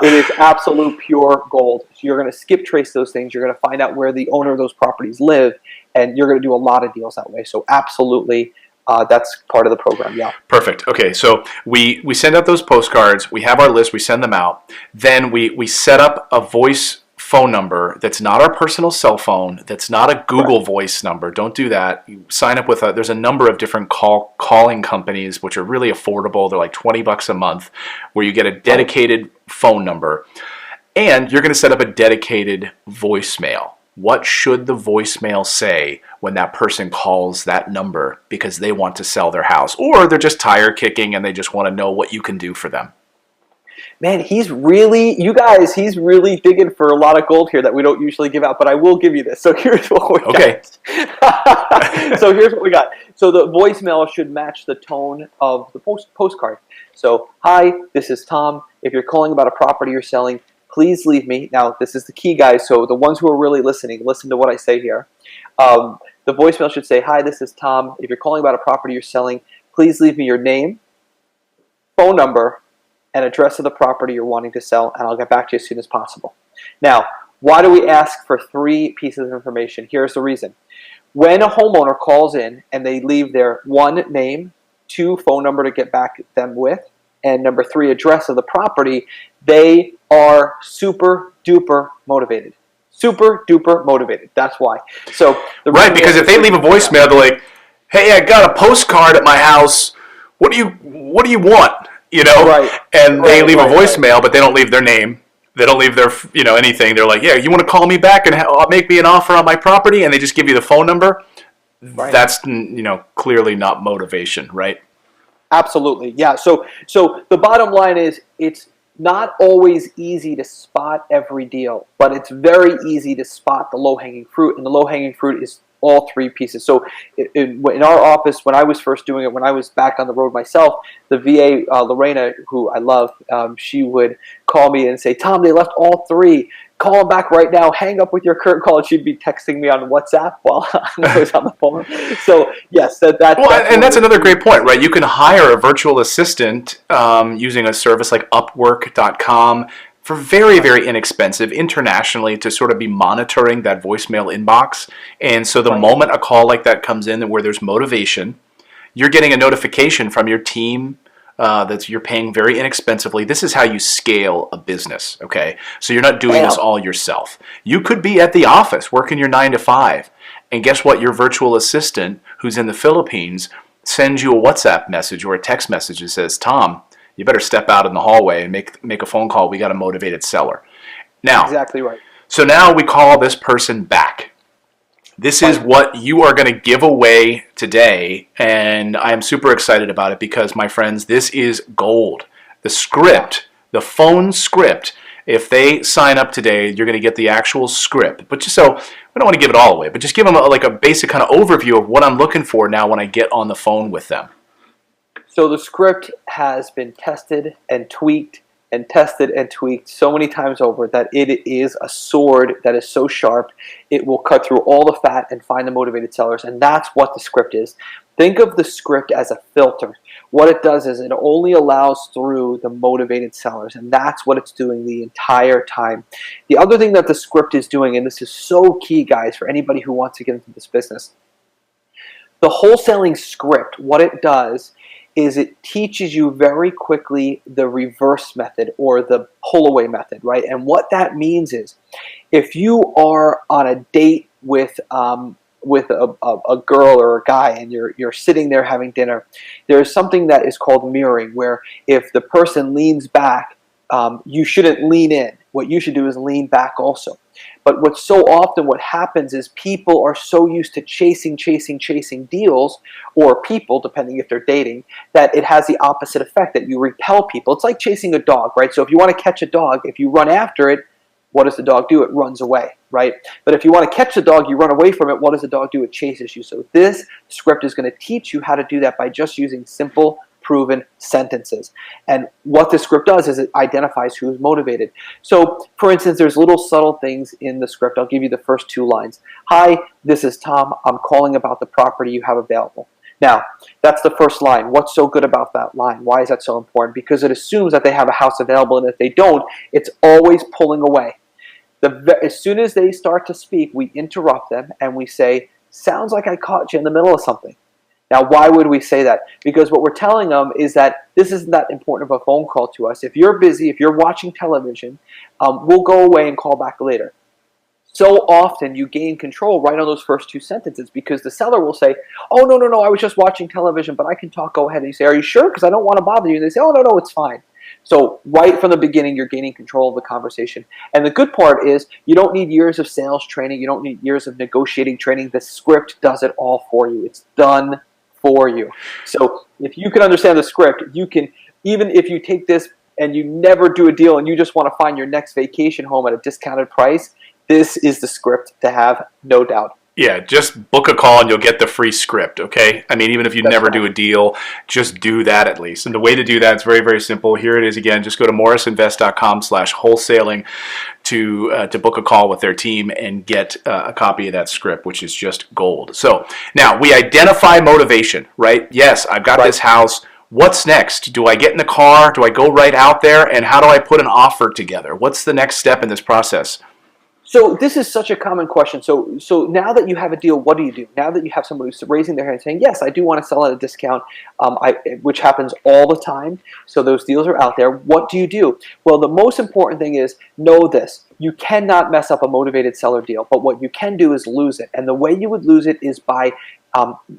It is absolute pure gold. So you're going to skip trace those things. You're going to find out where the owner of those properties live, and you're going to do a lot of deals that way. So absolutely. That's part of the program, yeah. Perfect. Okay, so we send out those postcards. We have our list. We send them out. Then we set up a voice phone number that's not our personal cell phone, that's not a Google Voice number. Don't do that. You sign up with there's a number of different calling companies, which are really affordable. They're like $20 a month, where you get a dedicated phone number. And you're going to set up a dedicated voicemail. What should the voicemail say when that person calls that number because they want to sell their house, or they're just tire kicking and they just want to know what you can do for them? Man, he's really digging for a lot of gold here that we don't usually give out, but I will give you this. So here's what we got. So here's what we got. So the voicemail should match the tone of the postcard. So, "Hi, this is Tom. If you're calling about a property you're selling, please leave me." Now, this is the key, guys. So the ones who are really listening, listen to what I say here. The voicemail should say, "Hi, this is Tom. If you're calling about a property you're selling, please leave me your name, phone number, and address of the property you're wanting to sell, and I'll get back to you as soon as possible." Now, why do we ask for 3 pieces of information? Here's the reason. When a homeowner calls in and they leave their 1, name, 2, phone number to get back them with, and number 3, address of the property, they are super duper motivated. Super duper motivated. That's why. So right, because if they leave a voicemail, they're like, "Hey, I got a postcard at my house. What do you want?" Right. And they leave a voicemail, but they don't leave their name. They don't leave their anything. They're like, "Yeah, you want to call me back and make me an offer on my property?" And they just give you the phone number. Right. That's clearly not motivation, right? Absolutely, yeah. So the bottom line is, it's not always easy to spot every deal, but it's very easy to spot the low-hanging fruit, and the low-hanging fruit is all 3 pieces. So in our office, when I was first doing it, when I was back on the road myself, the VA, Lorena, who I love, she would call me and say, "Tom, they left all 3. Call them back right now. Hang up with your current call." And she'd be texting me on WhatsApp while I was on the phone. So yes, that's another great point, right? You can hire a virtual assistant using a service like Upwork.com for very, very inexpensive internationally to sort of be monitoring that voicemail inbox. And so the moment a call like that comes in where there's motivation, you're getting a notification from your team that you're paying very inexpensively. This is how you scale a business, okay? So you're not doing this all yourself. You could be at the office working your 9 to 5, and guess what? Your virtual assistant who's in the Philippines sends you a WhatsApp message or a text message that says, "Tom, you better step out in the hallway and make a phone call. We got a motivated seller." Now, exactly right. So now we call this person back. This is what you are going to give away today, and I am super excited about it because, my friends, this is gold. The script, the phone script If they sign up today, you're going to get the actual script. But just so, we don't want to give it all away, but just give them like a basic kind of overview of what I'm looking for now when I get on the phone with them. So the script has been tested and tweaked and tested and tweaked so many times over that it is a sword that is so sharp it will cut through all the fat and find the motivated sellers, and that's what the script is. Think of the script as a filter. What it does is it only allows through the motivated sellers, and that's what it's doing the entire time. The other thing that the script is doing, and this is so key, guys, for anybody who wants to get into this business, the wholesaling script, what it does is it teaches you very quickly the reverse method or the pull away method, right? And what that means is if you are on a date with a girl or a guy and you're sitting there having dinner, there's something that is called mirroring, where if the person leans back, you shouldn't lean in. What you should do is lean back also. But what happens is people are so used to chasing deals, or people, depending if they're dating, that it has the opposite effect, that you repel people. It's like chasing a dog, right? So if you want to catch a dog, if you run after it, what does the dog do? It runs away, right? But if you want to catch the dog, you run away from it. What does the dog do? It chases you. So this script is going to teach you how to do that by just using simple, proven sentences. And what the script does is it identifies who's motivated. So, for instance, there's little subtle things in the script. I'll give you the first 2 lines. Hi, this is Tom. I'm calling about the property you have available. Now, that's the first line. What's so good about that line? Why is that so important? Because it assumes that they have a house available, and if they don't, it's always pulling away. As soon as they start to speak, we interrupt them and we say, sounds like I caught you in the middle of something. Now, why would we say that? Because what we're telling them is that this isn't that important of a phone call to us. If you're busy, if you're watching television, we'll go away and call back later. So often you gain control right on those first 2 sentences, because the seller will say, oh, no, I was just watching television, but I can talk, go ahead. And you say, are you sure? Because I don't want to bother you. And they say, oh, no, it's fine. So right from the beginning, you're gaining control of the conversation. And the good part is you don't need years of sales training. You don't need years of negotiating training. The script does it all for you. It's done for you. So if you can understand the script, you can, even if you take this and you never do a deal and you just want to find your next vacation home at a discounted price, this is the script to have, no doubt. Yeah, just book a call and you'll get the free script, okay? I mean, even if you never do a deal, just do that at least. And the way to do that is very, very simple. Here it is again. Just go to morrisinvest.com/wholesaling to book a call with their team and get a copy of that script, which is just gold. So now we identify motivation, right? Yes, I've got this house. What's next? Do I get in the car? Do I go right out there? And how do I put an offer together? What's the next step in this process? So this is such a common question. So now that you have a deal, what do you do? Now that you have somebody who's raising their hand and saying, yes, I do want to sell at a discount, which happens all the time. So those deals are out there. What do you do? Well, the most important thing is know this. You cannot mess up a motivated seller deal, but what you can do is lose it. And the way you would lose it is by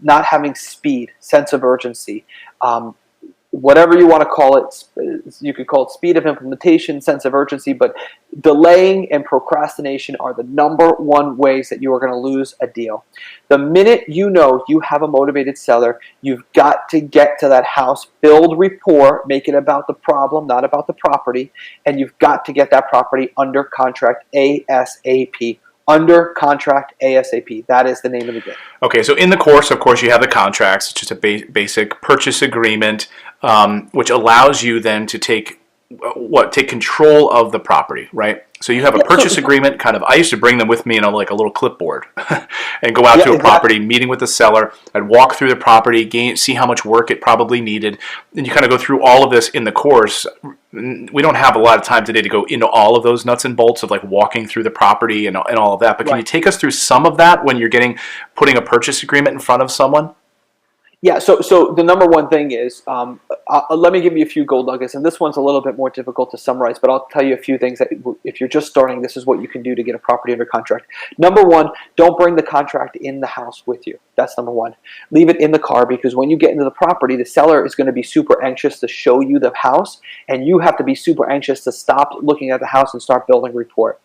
not having speed, sense of urgency, whatever you want to call it. You could call it speed of implementation, sense of urgency, but delaying and procrastination are the #1 ways that you are going to lose a deal. The minute you know you have a motivated seller, you've got to get to that house, build rapport, make it about the problem, not about the property, and you've got to get that property under contract ASAP. Under contract ASAP. That is the name of the game. Okay, so in the course, of course, you have the contracts. It's just a basic purchase agreement, which allows you then to take control of the property, right? So you have a purchase agreement, kind of. I used to bring them with me in like a little clipboard and go out to a property, meeting with the seller. I'd walk through the property, see how much work it probably needed, and you kind of go through all of this in the course. We don't have a lot of time today to go into all of those nuts and bolts of like walking through the property and all of that. But can you take us through some of that when you're putting a purchase agreement in front of someone? Yeah, so the #1 thing is, let me give you a few gold nuggets, and this one's a little bit more difficult to summarize, but I'll tell you a few things that if you're just starting, this is what you can do to get a property under contract. #1, don't bring the contract in the house with you. That's #1. Leave it in the car, because when you get into the property, the seller is going to be super anxious to show you the house, and you have to be super anxious to stop looking at the house and start building rapport.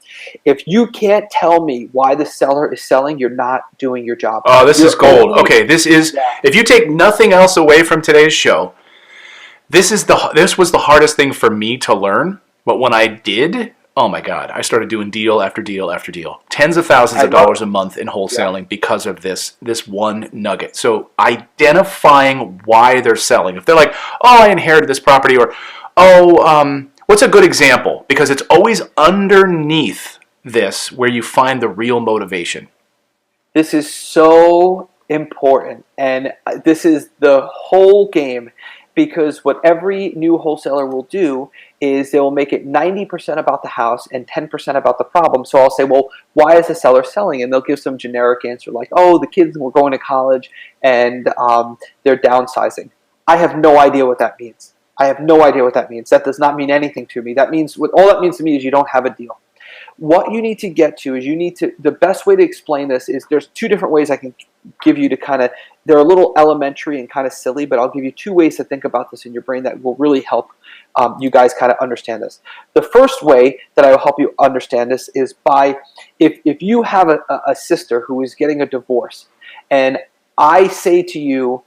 If you can't tell me why the seller is selling, you're not doing your job. Oh, this is gold. Okay, this is, if you take nothing else away from today's show, this was the hardest thing for me to learn, but when I did, Oh my God, I started doing deal after deal after deal. Tens of thousands I of love dollars it. a month in Yeah. wholesaling because of this one nugget. So identifying why they're selling. If they're like, oh, I inherited this property, or oh, what's a good example? Because it's always underneath this where you find the real motivation. This is so important, and this is the whole game, because what every new wholesaler will do is they will make it 90% about the house and 10% about the problem. So I'll say, well, why is the seller selling? And they'll give some generic answer like, oh, the kids were going to college and they're downsizing. I have no idea what that means. I have no idea what that means. That does not mean anything to me. That means, what all that means to me is you don't have a deal. What you need to get to is, the best way to explain this is, there's two different ways I can give you to kind of, they're a little elementary and kind of silly, but I'll give you two ways to think about this in your brain that will really help you guys kind of understand this. The first way that I will help you understand this is by, if you have a sister who is getting a divorce, and I say to you,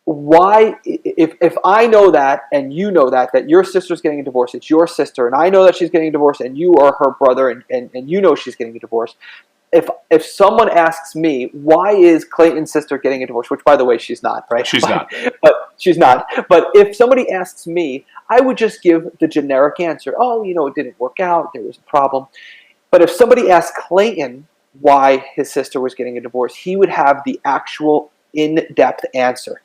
why, if I know that and you know that your sister's getting a divorce, it's your sister, and I know that she's getting a divorce, and you are her brother, and you know she's getting a divorce. If someone asks me, why is Clayton's sister getting a divorce, which by the way she's not, right? She's not. But she's not. But if somebody asks me, I would just give the generic answer. Oh, it didn't work out, there was a problem. But if somebody asked Clayton why his sister was getting a divorce, he would have the actual in-depth answer.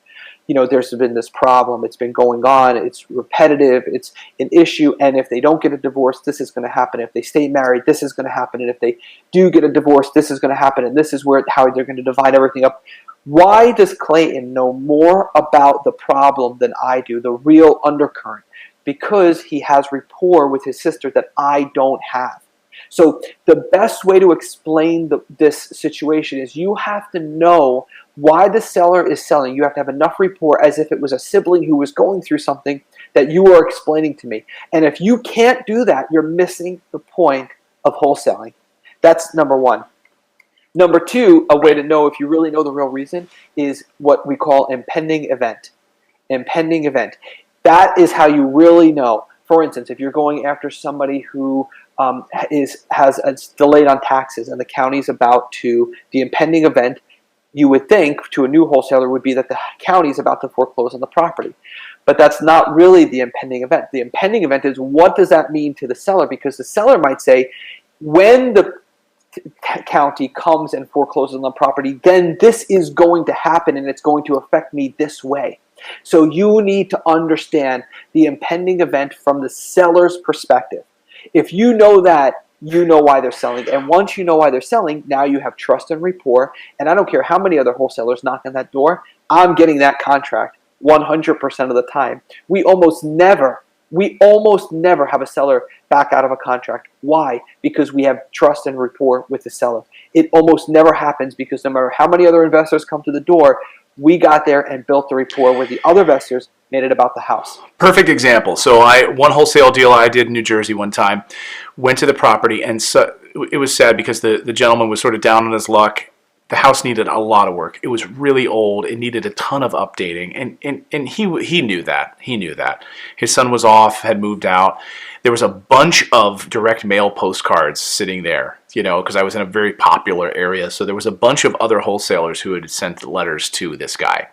There's been this problem, it's been going on, it's repetitive, it's an issue, and if they don't get a divorce, this is going to happen. If they stay married, this is going to happen, and if they do get a divorce, this is going to happen, and this is how they're going to divide everything up. Why does Clayton know more about the problem than I do, the real undercurrent? Because he has rapport with his sister that I don't have. So the best way to explain this situation is, you have to know why the seller is selling. You have to have enough rapport, as if it was a sibling who was going through something that you are explaining to me. And if you can't do that, you're missing the point of wholesaling. That's number one. Number two, a way to know if you really know the real reason, is what we call impending event. Impending event. That is how you really know. For instance, if you're going after somebody who has delayed on taxes, and the county's about to, the impending event, you would think to a new wholesaler, would be that the county is about to foreclose on the property. But that's not really the impending event. The impending event is, what does that mean to the seller? Because the seller might say, when the county comes and forecloses on the property, then this is going to happen, and it's going to affect me this way. So you need to understand the impending event from the seller's perspective. If you know that, you know why they're selling. And once you know why they're selling, now you have trust and rapport. And I don't care how many other wholesalers knock on that door, I'm getting that contract 100% of the time. We almost never have a seller back out of a contract. Why? Because we have trust and rapport with the seller. It almost never happens, because no matter how many other investors come to the door, we got there and built the rapport where the other investors made it about the house. Perfect example. So one wholesale deal I did in New Jersey one time, went to the property, and so it was sad because the gentleman was sort of down on his luck. The house needed a lot of work. It was really old. It needed a ton of updating, and he knew that. He knew that. His son was off, had moved out. There was a bunch of direct mail postcards sitting there, because I was in a very popular area. So there was a bunch of other wholesalers who had sent letters to this guy.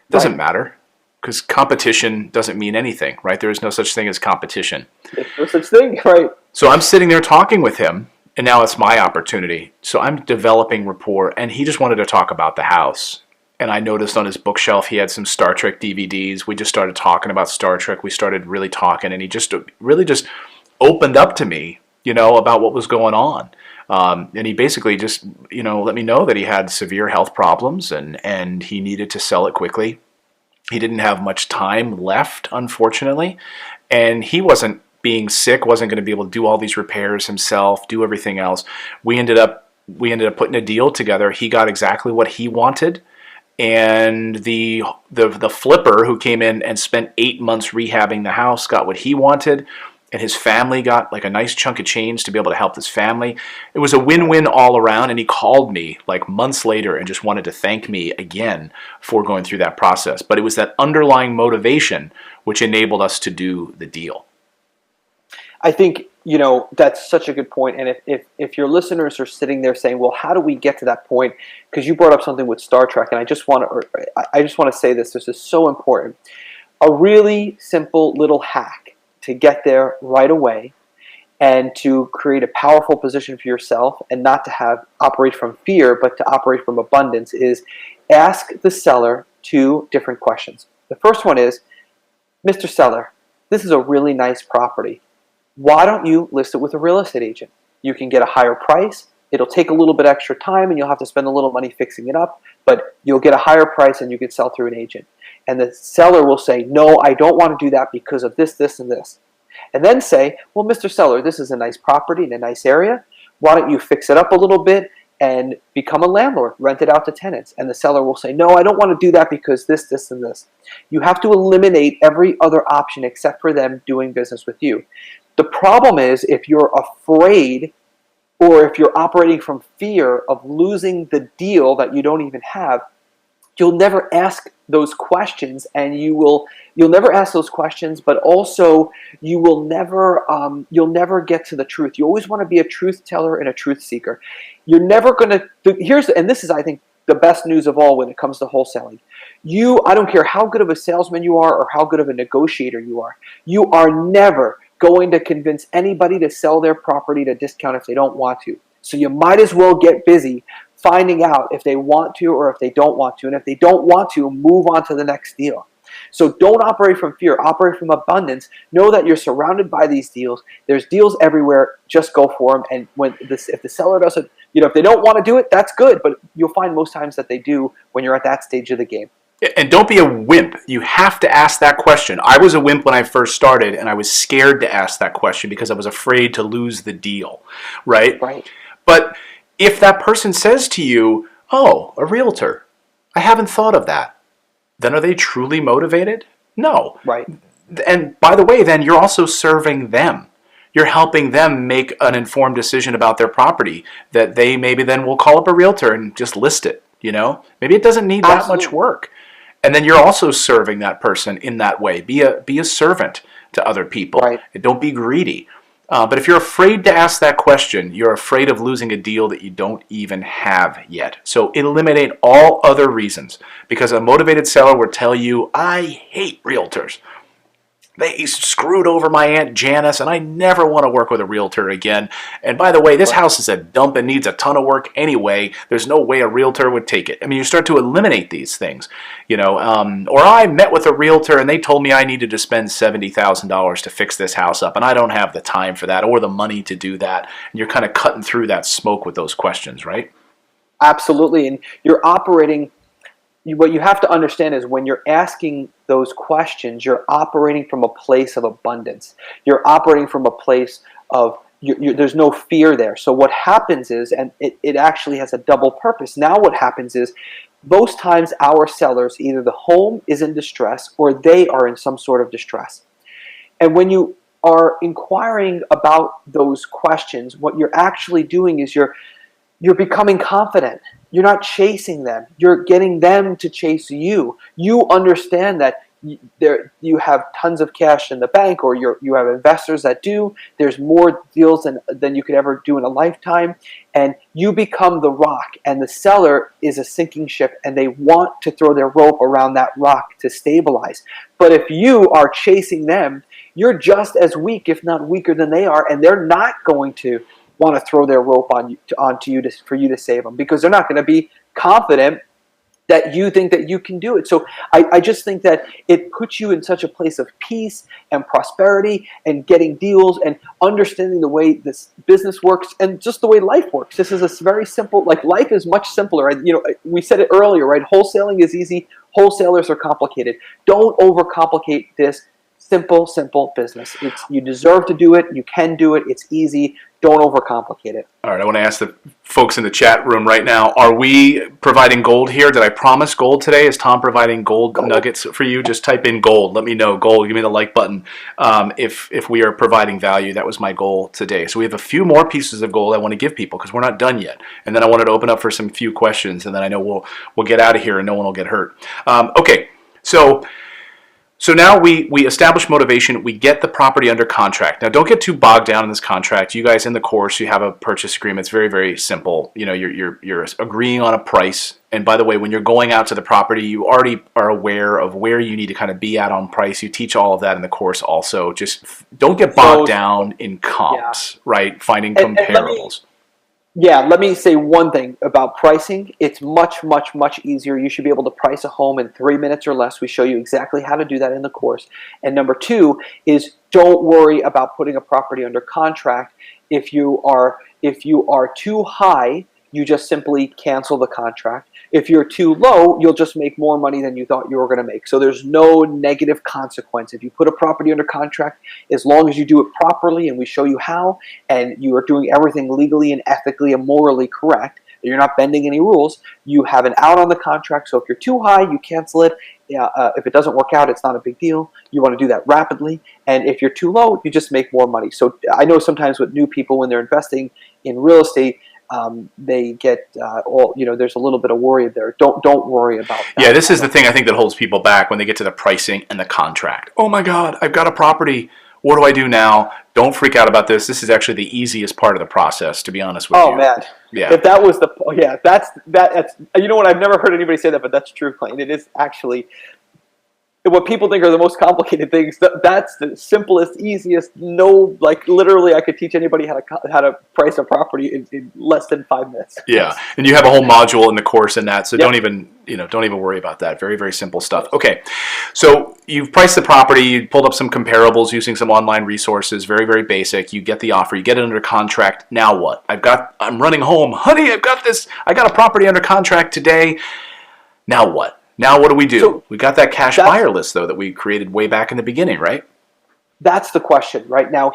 Doesn't matter, because competition doesn't mean anything, right? There is no such thing as competition. There's no such thing, right? So I'm sitting there talking with him, and now it's my opportunity. So I'm developing rapport, and he just wanted to talk about the house. And I noticed on his bookshelf he had some Star Trek DVDs. We just started talking about Star Trek. We started really talking, and he just really just opened up to me, about what was going on. And he basically just, let me know that he had severe health problems, and he needed to sell it quickly. He didn't have much time left, unfortunately, and he wasn't being sick, wasn't going to be able to do all these repairs himself, do everything else. We ended up putting a deal together. He got exactly what he wanted, and the flipper who came in and spent 8 months rehabbing the house got what he wanted, and his family got like a nice chunk of change to be able to help his family. It was a win-win all around, and he called me like months later and just wanted to thank me again for going through that process. But it was that underlying motivation which enabled us to do the deal. I think, that's such a good point. And if your listeners are sitting there saying, well, how do we get to that point? Because you brought up something with Star Trek, and I just want to say this. This is so important. A really simple little hack to get there right away and to create a powerful position for yourself and not to operate from fear, but to operate from abundance is ask the seller two different questions. The first one is, Mr. Seller, this is a really nice property. Why don't you list it with a real estate agent? You can get a higher price. It'll take a little bit extra time and you'll have to spend a little money fixing it up, but you'll get a higher price and you can sell through an agent. And the seller will say, no, I don't want to do that because of this, this, and this. And then say, well, Mr. Seller, this is a nice property in a nice area. Why don't you fix it up a little bit and become a landlord, rent it out to tenants? And the seller will say, no, I don't want to do that because this, this, and this. You have to eliminate every other option except for them doing business with you. The problem is if you're afraid or if you're operating from fear of losing the deal that you don't even have, you'll never ask those questions, and you'll never ask those questions, but also you'll never get to the truth. You always want to be a truth teller and a truth seeker. You're never going to, and this is, I think, the best news of all when it comes to wholesaling. I don't care how good of a salesman you are or how good of a negotiator you are never going to convince anybody to sell their property at a discount if they don't want to. So you might as well get busy finding out if they want to or if they don't want to. And if they don't want to, move on to the next deal. So don't operate from fear, operate from abundance. Know that you're surrounded by these deals. There's deals everywhere. Just go for them. And if the seller doesn't, if they don't want to do it, that's good. But you'll find most times that they do when you're at that stage of the game. And don't be a wimp. You have to ask that question. I was a wimp when I first started, and I was scared to ask that question because I was afraid to lose the deal, right? Right. But if that person says to you, oh, a realtor, I haven't thought of that, then are they truly motivated? No. Right. And by the way, then you're also serving them. You're helping them make an informed decision about their property that they maybe then will call up a realtor and just list it, Maybe it doesn't need that much work. And then you're also serving that person in that way. Be a servant to other people. Right. And don't be greedy. But if you're afraid to ask that question, you're afraid of losing a deal that you don't even have yet. So eliminate all other reasons, because a motivated seller will tell you, I hate realtors. They screwed over my Aunt Janice, and I never want to work with a realtor again. And by the way, this house is a dump and needs a ton of work anyway. There's no way a realtor would take it. I mean, you start to eliminate these things, Or I met with a realtor, and they told me I needed to spend $70,000 to fix this house up, and I don't have the time for that or the money to do that. And you're kind of cutting through that smoke with those questions, right? Absolutely. And you're operating. What you have to understand is when you're asking those questions, you're operating from a place of abundance. You're operating from a place of, there's no fear there. So what happens is, and it actually has a double purpose. Now what happens is, most times our sellers, either the home is in distress or they are in some sort of distress. And when you are inquiring about those questions, what you're actually doing is you're becoming confident. You're not chasing them. You're getting them to chase you. You understand that you have tons of cash in the bank, or you have investors that do. There's more deals than you could ever do in a lifetime. And you become the rock, and the seller is a sinking ship, and they want to throw their rope around that rock to stabilize. But if you are chasing them, you're just as weak, if not weaker than they are, and they're not going to want to throw their rope onto you for you to save them, because they're not going to be confident that you think that you can do it. So I just think that it puts you in such a place of peace and prosperity and getting deals and understanding the way this business works and just the way life works. This is a very simple, life is much simpler. We said it earlier, right? Wholesaling is easy. Wholesalers are complicated. Don't overcomplicate this simple business. You deserve to do it. You can do it. It's easy. Don't overcomplicate it. All right, I want to ask the folks in the chat room right now, are we providing gold here? Did I promise gold today? Is Tom providing gold nuggets for you? Just type in gold. Let me know. Gold. Give me the like button if we are providing value. That was my goal today. So we have a few more pieces of gold I want to give people because we're not done yet. And then I wanted to open up for some few questions, and then I know we'll get out of here and no one will get hurt. Okay, so So now we establish motivation. We get the property under contract. Now, don't get too bogged down in this contract. You guys in the course, you have a purchase agreement. It's very, very simple. You know, you're agreeing on a price. And by the way, when you're going out to the property, you already are aware of where you need to kind of be at on price. You teach all of that in the course also. Just don't get bogged down in comps, right? Finding comparables. Let me say one thing about pricing. It's much, much, much easier. You should be able to price a home in 3 minutes or less. We show you exactly how to do that in the course. And number two is don't worry about putting a property under contract. If you are too high, you just simply cancel the contract. If you're too low, you'll just make more money than you thought you were going to make. So there's no negative consequence. If you put a property under contract, as long as you do it properly and we show you how, and you are doing everything legally and ethically and morally correct, you're not bending any rules, you have an out on the contract. So if you're too high, you cancel it. If it doesn't work out, it's not a big deal. You want to do that rapidly. And if you're too low, you just make more money. So I know sometimes with new people, when they're investing in real estate, they get there's a little bit of worry there. Don't worry about that. Yeah, this is the thing I think that holds people back when they get to the pricing and the contract. Oh my God, I've got a property. What do I do now? Don't freak out about this. This is actually the easiest part of the process, to be honest with you. Oh man, yeah. If that was that's you know what? I've never heard anybody say that, but that's true, Clayton. It is actually. What people think are the most complicated things, that's the simplest, easiest. No, like literally, I could teach anybody how to price a property in less than 5 minutes. Yeah, and you have a whole module in the course in that, so don't even worry about that. Very, very simple stuff. Okay, so you've priced the property, you pulled up some comparables using some online resources. Very, very basic. You get the offer, you get it under contract. Now what? I'm running home, honey. I got a property under contract today. Now what? Now what do we do? So we got that cash buyer list, though, that we created way back in the beginning, right? That's the question. Right now,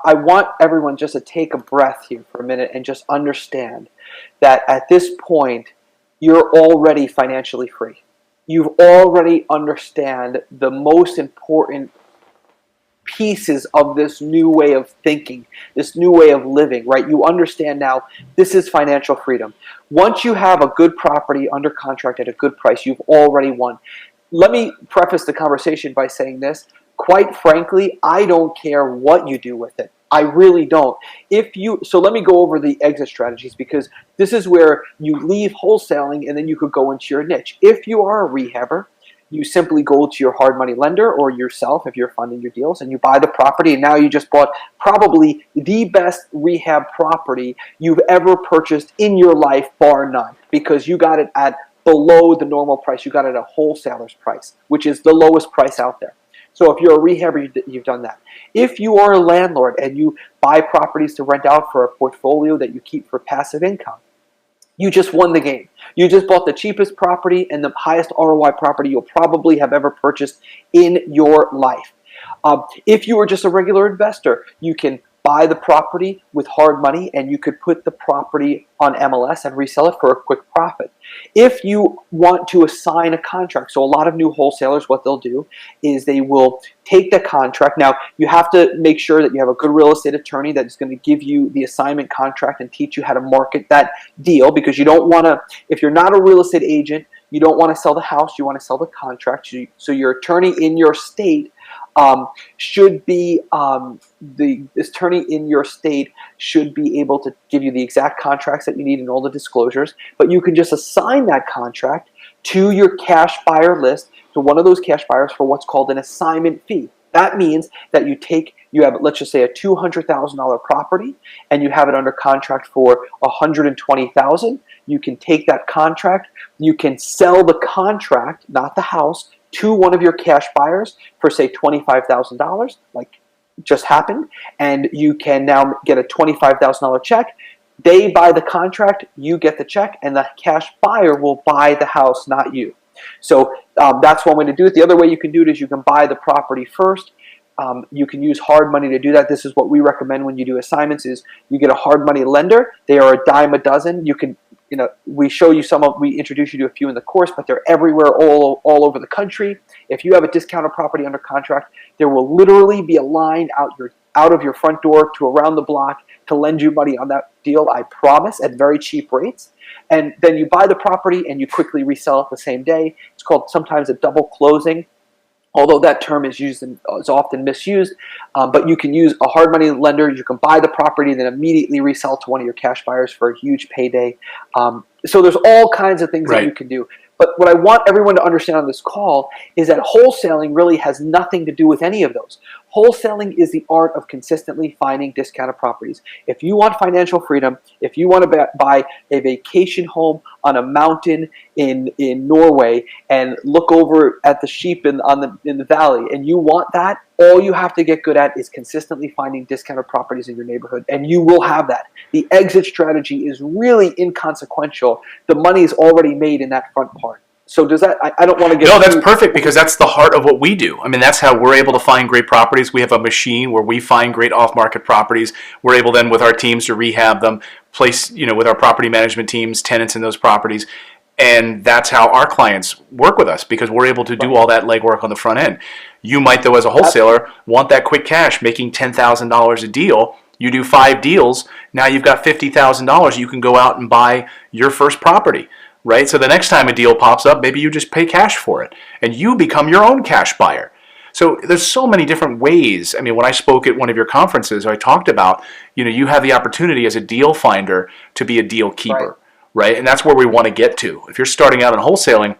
I want everyone just to take a breath here for a minute and just understand that at this point, you're already financially free. You've already understand the most important pieces of this new way of thinking, this new way of living, right? You understand now this is financial freedom. Once you have a good property under contract at a good price, you've already won. Let me preface the conversation by saying this. Quite frankly, I don't care what you do with it. I really don't. So let me go over the exit strategies, because this is where you leave wholesaling and then you could go into your niche. If you are a rehabber, you simply go to your hard money lender or yourself if you're funding your deals, and you buy the property, and now you just bought probably the best rehab property you've ever purchased in your life, bar none, because you got it at below the normal price. You got it at a wholesaler's price, which is the lowest price out there. So if you're a rehabber, you've done that. If you are a landlord and you buy properties to rent out for a portfolio that you keep for passive income, you just won the game. You just bought the cheapest property and the highest ROI property you'll probably have ever purchased in your life. If you are just a regular investor, you can buy the property with hard money and you could put the property on MLS and resell it for a quick profit. If you want to assign a contract, so a lot of new wholesalers, what they'll do is they will take the contract. Now, you have to make sure that you have a good real estate attorney that is going to give you the assignment contract and teach you how to market that deal, because you don't want to, if you're not a real estate agent, you don't want to sell the house, you want to sell the contract. So your attorney in your state should be this attorney in your state should be able to give you the exact contracts that you need and all the disclosures, but you can just assign that contract to your cash buyer list, to one of those cash buyers, for what's called an assignment fee. That means that you have, let's just say, a $200,000 property and you have it under contract for $120,000. You can take that contract, you can sell the contract, not the house, to one of your cash buyers for, say, $25,000, like just happened, and you can now get a $25,000 check. They buy the contract, you get the check, and the cash buyer will buy the house, not you. So that's one way to do it. The other way you can do it is you can buy the property first. You can use hard money to do that. This is what we recommend when you do assignments: is you get a hard money lender. They are a dime a dozen. You can, we show you we introduce you to a few in the course, but they're everywhere, all over the country. If you have a discounted property under contract, there will literally be a line out of your front door to around the block to lend you money on that deal, I promise, at very cheap rates. And then you buy the property and you quickly resell it the same day. It's called sometimes a double closing. although that term is often misused. But you can use a hard money lender. You can buy the property and then immediately resell to one of your cash buyers for a huge payday. So there's all kinds of things that you can do. But what I want everyone to understand on this call is that wholesaling really has nothing to do with any of those. Wholesaling is the art of consistently finding discounted properties. If you want financial freedom, if you want to buy a vacation home on a mountain in Norway and look over at the sheep in the valley, and you want that, all you have to get good at is consistently finding discounted properties in your neighborhood, and you will have that. The exit strategy is really inconsequential. The money is already made in that front part. So does that? I don't want to get. No, that's perfect because that's the heart of what we do. I mean, that's how we're able to find great properties. We have a machine where we find great off-market properties. We're able then with our teams to rehab them, place, with our property management teams, tenants in those properties. And that's how our clients work with us because we're able to do all that legwork on the front end. You might, though, as a wholesaler, want that quick cash, making $10,000 a deal. You do 5 deals. Now you've got $50,000. You can go out and buy your first property. Right? So the next time a deal pops up, maybe you just pay cash for it and you become your own cash buyer. So there's so many different ways. I mean, when I spoke at one of your conferences, I talked about, you have the opportunity as a deal finder to be a deal keeper, right? And that's where we want to get to. If you're starting out in wholesaling,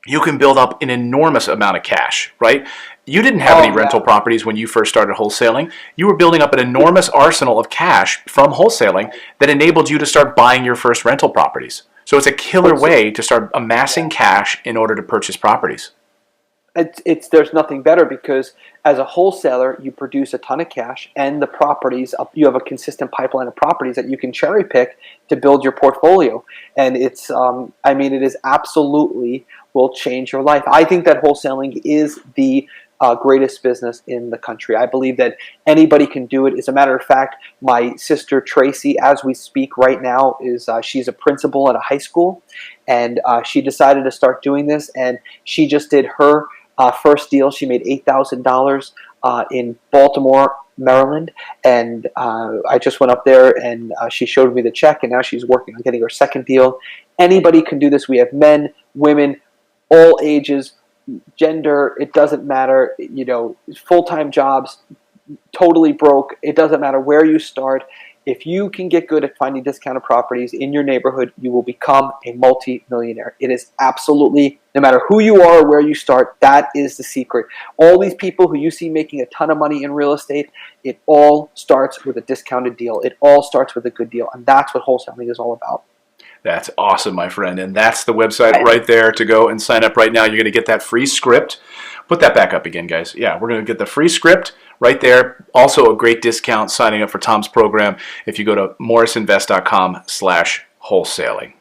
you can build up an enormous amount of cash, right? You didn't have any rental properties when you first started wholesaling. You were building up an enormous arsenal of cash from wholesaling that enabled you to start buying your first rental properties. So it's a killer way to start amassing cash in order to purchase properties. There's nothing better because as a wholesaler, you produce a ton of cash and the properties, you have a consistent pipeline of properties that you can cherry pick to build your portfolio. And it is absolutely will change your life. I think that wholesaling is the greatest business in the country. I believe that anybody can do it. As a matter of fact, my sister Tracy, as we speak right now, she's a principal at a high school, and she decided to start doing this, and she just did her first deal. She made $8,000 in Baltimore, Maryland, and I just went up there and she showed me the check, and now she's working on getting her second deal. Anybody can do this. We have men, women, all ages, gender, it doesn't matter, full-time jobs, totally broke, it doesn't matter where you start. If you can get good at finding discounted properties in your neighborhood, you will become a multi-millionaire. It is absolutely, no matter who you are or where you start, that is the secret. All these people who you see making a ton of money in real estate, it all starts with a discounted deal. It all starts with a good deal, and that's what wholesaling is all about. That's awesome, my friend. And that's the website right there to go and sign up right now. You're going to get that free script. Put that back up again, guys. Yeah, we're going to get the free script right there. Also a great discount signing up for Tom's program if you go to morrisinvest.com/wholesaling.